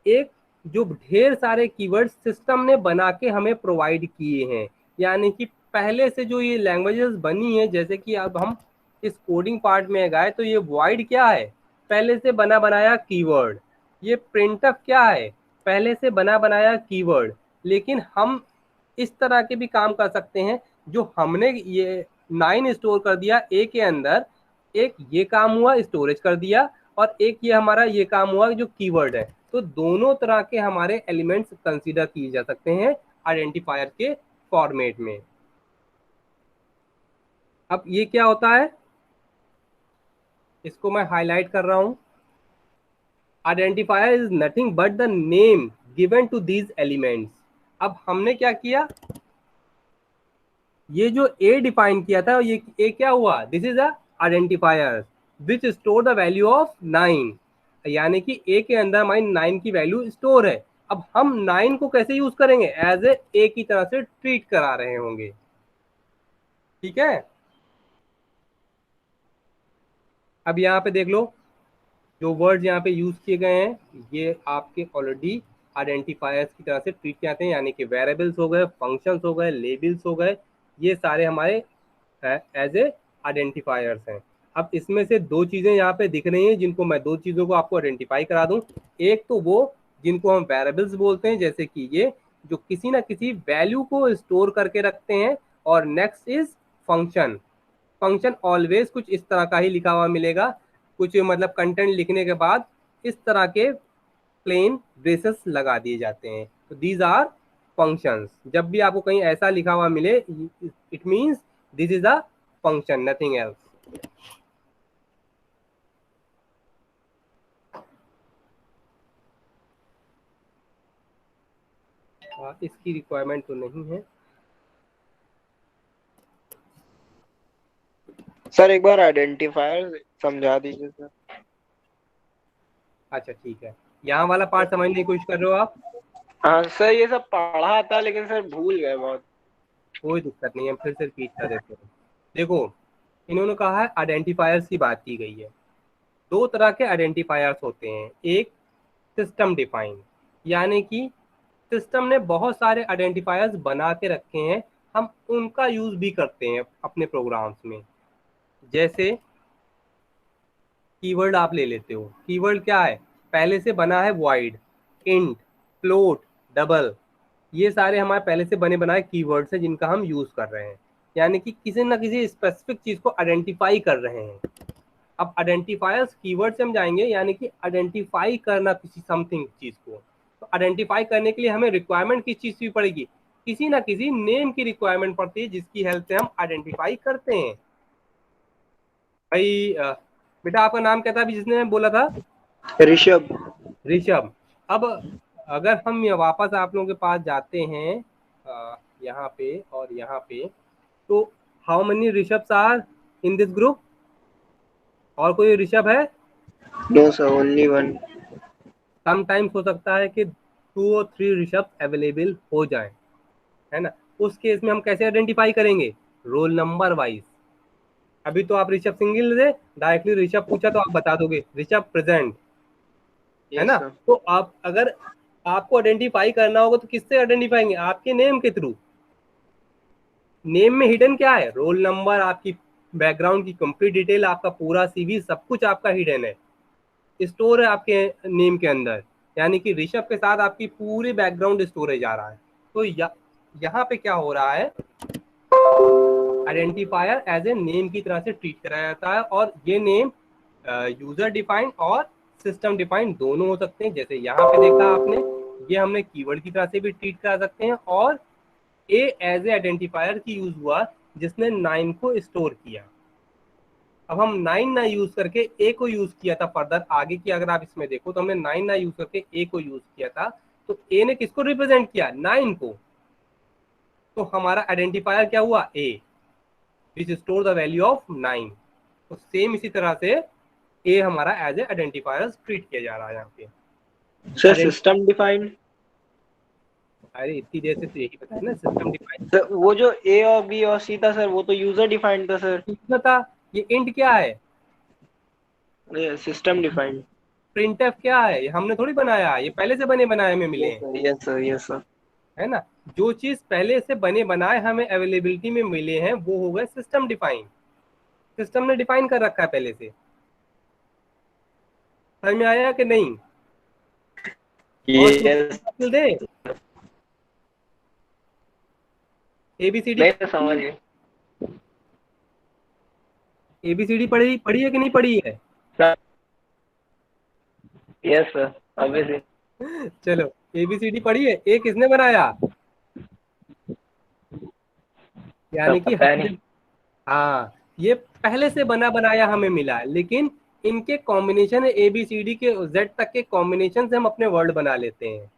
एक जो ढेर सारे कीवर्ड सिस्टम ने बना के हमें प्रोवाइड किए हैं, यानी कि पहले से जो ये लैंग्वेजेस बनी है, जैसे कि अब हम इस कोडिंग पार्ट में गए तो ये वॉइड क्या है, पहले से बना बनाया कीवर्ड। ये प्रिंटफ क्या है, पहले से बना बनाया कीवर्ड। लेकिन हम इस तरह के भी काम कर सकते हैं, जो हमने ये 9 स्टोर कर दिया ए के अंदर, एक ये काम हुआ स्टोरेज कर दिया, और एक ये हमारा ये काम हुआ जो कीवर्ड है। तो दोनों तरह के हमारे एलिमेंट्स कंसीडर किए जा सकते हैं आइडेंटिफायर के फॉर्मेट में। अब ये क्या होता है, इसको मैं हाईलाइट कर रहा हूं। Identifier is nothing but the name given to these elements. अब हमने क्या किया, ये जो ए डिफाइन किया था, ये ए क्या हुआ, this is a identifier which store the value of 9, यानी कि ए के अंदर हमारी 9 की वैल्यू स्टोर है। अब हम 9 को कैसे यूज करेंगे, एज ए की तरह से ट्रीट करा रहे होंगे। ठीक है, अब यहाँ पे देख लो, जो वर्ड्स यहाँ पे यूज किए गए हैं ये आपके ऑलरेडी आइडेंटिफायर्स की तरह से ट्रीट किए जाते हैं, यानी कि वेरिएबल्स हो गए, फंक्शंस हो गए, लेबल्स हो गए, ये सारे हमारे एज ए आइडेंटिफायर्स हैं। अब इसमें से दो चीजें यहाँ पे दिख रही हैं, जिनको मैं दो चीजों को आपको आइडेंटिफाई करा दूं। एक तो वो जिनको हम वेरिएबल्स बोलते हैं, जैसे कि ये जो किसी ना किसी वैल्यू को स्टोर करके रखते हैं, और next is function. Function always कुछ इस तरह का ही लिखा हुआ मिलेगा, कुछ मतलब कंटेंट लिखने के बाद इस तरह के प्लेन ब्रेसेस लगा दिए जाते हैं। तो दीज आर फंक्शंस। जब भी आपको कहीं ऐसा लिखा हुआ मिले, it means this is a function, nothing else. इसकी रिक्वायरमेंट तो नहीं है। सर एक बार आइडेंटिफायर समझा दीजिए सर। अच्छा ठीक है, यहाँ वाला पार्ट समझने की कोशिश कर रहे हो आप? हाँ सर, ये सब पढ़ा था लेकिन सर भूल गए बहुत। कोई दिक्कत नहीं है, फिर से रिपीट कर देते हैं। देखो, इन्होंने कहा है आइडेंटिफायर्स की बात की गई है। दो तरह के आइडेंटिफायर्स होते हैं, एक सिस्टम डिफाइन, यानी कि सिस्टम ने बहुत सारे आइडेंटिफायर्स बना के रखे हैं, हम उनका यूज भी करते हैं अपने प्रोग्राम्स में। जैसे कीवर्ड आप ले लेते हो, कीवर्ड क्या है, पहले से बना है वॉइड, इंट, फ्लोट, डबल, ये सारे हमारे पहले से बने बनाए कीवर्ड्स हैं जिनका हम यूज कर रहे हैं, यानी कि किसी ना किसी स्पेसिफिक चीज को आइडेंटिफाई कर रहे हैं। अब आइडेंटिफायर्स कीवर्ड से हम जाएंगे, यानी कि आइडेंटिफाई करना किसी समथिंग चीज को। तो आइडेंटिफाई करने के लिए हमें रिक्वायरमेंट किस चीज की पड़ेगी, किसी ना किसी नेम की रिक्वायरमेंट पड़ती है, जिसकी हेल्प से हम आइडेंटिफाई करते हैं। भाई बेटा आपका नाम क्या था अभी जिसने बोला था? ऋषभ। ऋषभ। अब अगर हम वापस आप लोगों के पास जाते हैं यहाँ पे और यहाँ पे, तो how many Rishabh are in this group? और कोई ऋषभ है? No sir, only one. Sometimes हो सकता है कि 2 और 3 ऋषभ अवेलेबल हो जाएं, है ना। उस केस में हम कैसे आइडेंटिफाई करेंगे, रोल नंबर वाइज। अभी तो आप ऋषभ सिंगल थे, डायरेक्टली ऋषभ पूछा तो आप बता दोगे ऋषभ प्रेजेंट, है ना। तो आप अगर आपको आइडेंटिफाई करना होगा तो किससे आइडेंटिफाई करेंगे, आपके नेम के थ्रू। नेम में हिडन क्या है, रोल नंबर, आपकी बैकग्राउंड की कंप्लीट डिटेल, आपका पूरा सीवी, सब कुछ आपका हिडन है, स्टोर है आपके नेम के अंदर, यानी कि ऋषभ के साथ आपकी पूरी बैकग्राउंड स्टोरेज आ रहा है। तो यहाँ पे क्या हो रहा है, आइडेंटिफायर एज ए नेम की तरह से ट्रीट कराया जाता है, और ये नेम यूजर डिफाइंड और सिस्टम डिफाइंड दोनों हो सकते हैं। जैसे यहाँ पे देखा आपने, ये हमने कीवर्ड की तरह से भी ट्रीट कर सकते हैं, और ए एज ए आइडेंटिफायर की यूज हुआ जिसने 9 को स्टोर किया। अब हम 9 ना यूज करके ए को यूज किया था फर्दर आगे की, अगर आप इसमें देखो तो हमने 9 ना यूज करके ए को यूज किया था, तो ए ने किसको रिप्रेजेंट किया? 9 को। तो हमारा आइडेंटिफायर क्या हुआ? A, which store the value of 9। तो सेम इसी तरह से ए हमारा एज ए आइडेंटिफायर ट्रीट किया जा रहा है यहाँ पे। सर सिस्टम डिफाइंड, अरे इतनी देर से तो यही बताया ना, सिस्टम डिफाइंड। सर वो जो ए और बी और सी था सर, वो तो यूजर डिफाइंड था सर। था ये इंट क्या है? System defined. प्रिंटफ क्या है? ये हमने थोड़ी बनाया, ये पहले से बने बनाए हमें मिले हैं, यस सर, यस सर। है ना। जो चीज पहले से बने बनाए हमें अवेलेबिलिटी में मिले हैं वो हो गए सिस्टम डिफाइन। सिस्टम ने डिफाइन कर रखा है पहले से। समझ में आया कि नहीं? यस दे एबीसीडी, मैं समझ गया। एबीसीडी पढ़ी है कि नहीं पढ़ी है? Yes sir, obviously. चलो एबीसीडी पढ़ी है। ए किसने बनाया? यानी कि हाँ, ये पहले से बना बनाया हमें मिला है, लेकिन इनके combination A B C D के जेड तक के कॉम्बिनेशन से हम अपने वर्ड बना लेते हैं,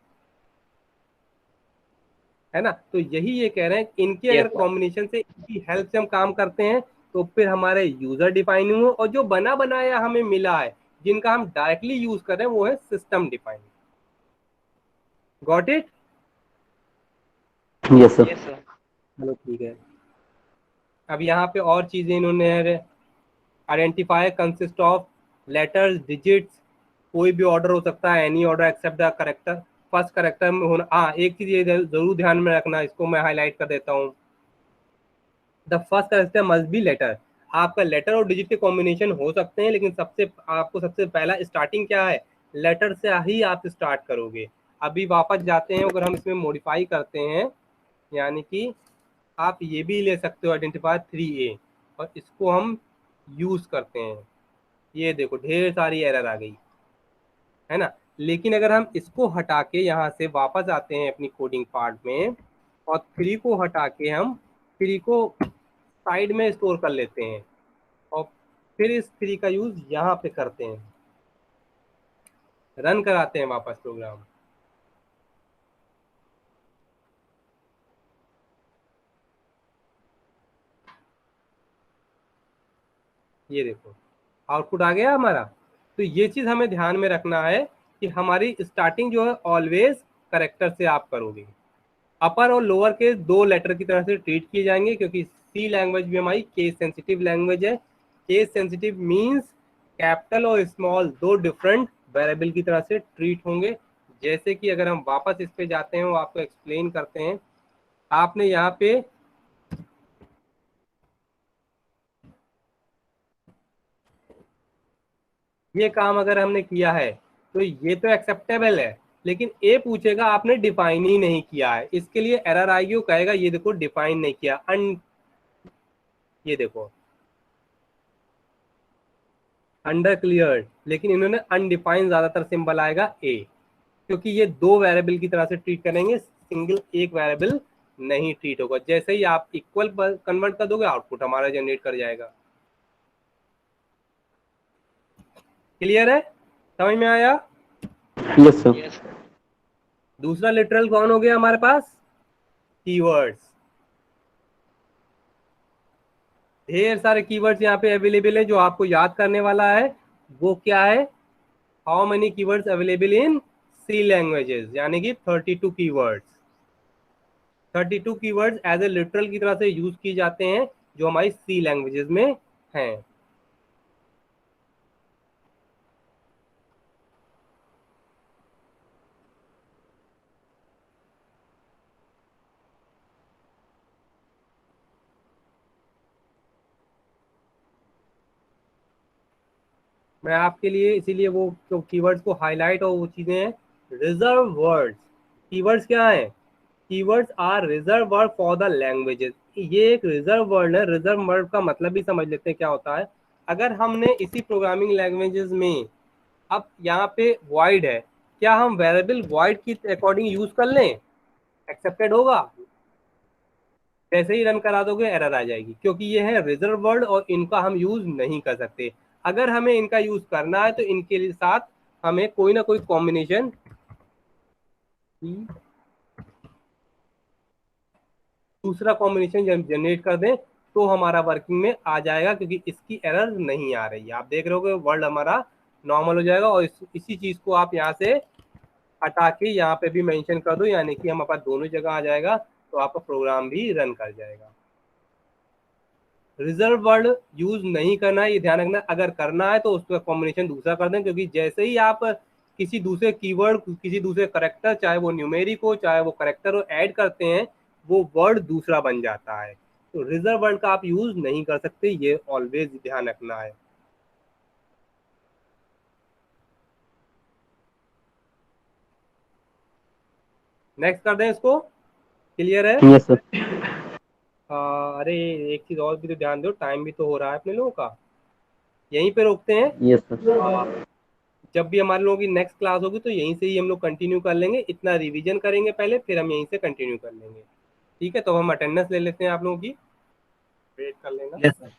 है ना। तो यही ये कह रहे हैं, इनके अगर कॉम्बिनेशन से, इनकी हेल्प से हम काम करते हैं तो फिर हमारे यूजर डिफाइन हुए, और जो बना बनाया हमें मिला है जिनका हम डायरेक्टली यूज कर रहे हैं वो है system define. Got it? Yes sir. चलो ठीक है। अब यहाँ पे और चीजें इन्होंने, identifier consist of letters, digits, कोई भी ऑर्डर हो सकता है, any order except the character, first character में होना। हाँ, एक चीज ये जरूर ध्यान में रखना, इसको मैं हाईलाइट कर देता हूँ। The first character must be letter. आपका लेटर और डिजिट के कॉम्बिनेशन हो सकते हैं, लेकिन सबसे पहला स्टार्टिंग क्या है? लेटर से ही आप स्टार्ट करोगे। अभी वापस जाते हैं, अगर हम इसमें मॉडिफाई करते हैं, यानी कि आप ये भी ले सकते हो आइडेंटिफायर 3A, और इसको हम यूज करते हैं। ये देखो ढेर सारी एरर आ गई, है ना। लेकिन अगर हम इसको हटा के यहाँ से वापस आते हैं अपनी कोडिंग पार्ट में, और 3 को हटा के हम 3 को साइड में स्टोर कर लेते हैं, और फिर इस 3 का यूज यहाँ पे करते हैं, रन कराते हैं वापस प्रोग्राम। ये देखो आउटपुट आ गया हमारा। तो ये चीज हमें ध्यान में रखना है कि हमारी स्टार्टिंग जो है ऑलवेज करेक्टर से आप करोगे। अपर और लोअर के 2 लेटर की तरह से ट्रीट किए जाएंगे, क्योंकि सी लैंग्वेज भी हमारी केस सेंसिटिव लैंग्वेज है। केस सेंसिटिव मींस कैपिटल और स्मॉल 2 डिफरेंट वेरिएबल की तरह से ट्रीट होंगे। जैसे कि अगर हम वापस इस पे जाते हैं, वो आपको एक्सप्लेन करते हैं। आपने यहाँ पे ये काम अगर हमने किया है तो ये तो एक्सेप्टेबल है, लेकिन ए पूछेगा आपने डिफाइन ही नहीं किया है, इसके लिए एरर आएगी। वो कहेगा ये देखो डिफाइन नहीं किया, ये देखो अंडर क्लियर, लेकिन इन्होंने अनडिफाइंड ज्यादातर सिंबल आएगा ए, क्योंकि ये 2 वेरिएबल की तरह से ट्रीट करेंगे, सिंगल एक वेरिएबल नहीं ट्रीट होगा। जैसे ही आप इक्वल कन्वर्ट कर दोगे, आउटपुट हमारा जनरेट कर जाएगा। क्लियर है? समझ में आया? Yes sir. दूसरा लिटरल कौन हो गया हमारे पास? कीवर्ड्स। ढेर सारे कीवर्ड्स यहाँ पे अवेलेबल है। जो आपको याद करने वाला है वो क्या है? How many keywords available in C languages, यानी कि 32 keywords. 32 keywords as a literal की तरह से यूज किए जाते हैं जो हमारी सी लैंग्वेजेस में हैं। मैं आपके लिए इसीलिए वो जो कीवर्ड्स को हाईलाइट और वो चीजें हैं, रिजर्व वर्ड्स। कीवर्ड्स क्या है? Keywords are reserve word for the languages. ये एक रिजर्व वर्ड है। रिजर्व वर्ड का मतलब भी समझ लेते हैं क्या होता है। अगर हमने इसी प्रोग्रामिंग लैंग्वेजेस में अब यहाँ पे void है, क्या हम वेरिएबल void की अकॉर्डिंग यूज कर लें? एक्सेप्टेड होगा? जैसे ही रन करा दोगे एरर आ जाएगी, क्योंकि ये है रिजर्व वर्ड और इनका हम यूज नहीं कर सकते। अगर हमें इनका यूज करना है तो इनके साथ हमें कोई ना कोई कॉम्बिनेशन दूसरा कॉम्बिनेशन जनरेट कर दें तो हमारा वर्किंग में आ जाएगा, क्योंकि इसकी एरर नहीं आ रही है। आप देख रहे हो कि वर्ड हमारा नॉर्मल हो जाएगा। और इसी चीज को आप यहाँ से हटा के यहाँ पे भी मेंशन कर दो, यानी कि हमारे पास दोनों जगह आ जाएगा, तो आपका प्रोग्राम भी रन कर जाएगा। रिजर्व वर्ड यूज नहीं करना है, ये ध्यान रखना। अगर करना है तो उसका कॉम्बिनेशन दूसरा कर दें, क्योंकि जैसे ही आप किसी दूसरे कीवर्ड, किसी दूसरे करेक्टर, चाहे वो न्यूमेरिक हो चाहे वो करेक्टर हो, ऐड करते हैं, वो वर्ड दूसरा बन जाता है। तो रिजर्व वर्ड का आप यूज नहीं कर सकते, ये ऑलवेज ध्यान रखना है। नेक्स्ट कर दें इसको, क्लियर है? Yes sir. अरे एक चीज और भी तो ध्यान दो, टाइम भी तो हो रहा है अपने लोगों का। यहीं पे रोकते हैं। Yes sir. जब भी हमारे लोगों की नेक्स्ट क्लास होगी तो यहीं से ही हम लोग कंटिन्यू कर लेंगे। इतना रिवीजन करेंगे पहले, फिर हम यहीं से कंटिन्यू कर लेंगे। ठीक है, तो हम अटेंडेंस ले लेते हैं आप लोगों की, वेट कर लेना। Yes sir.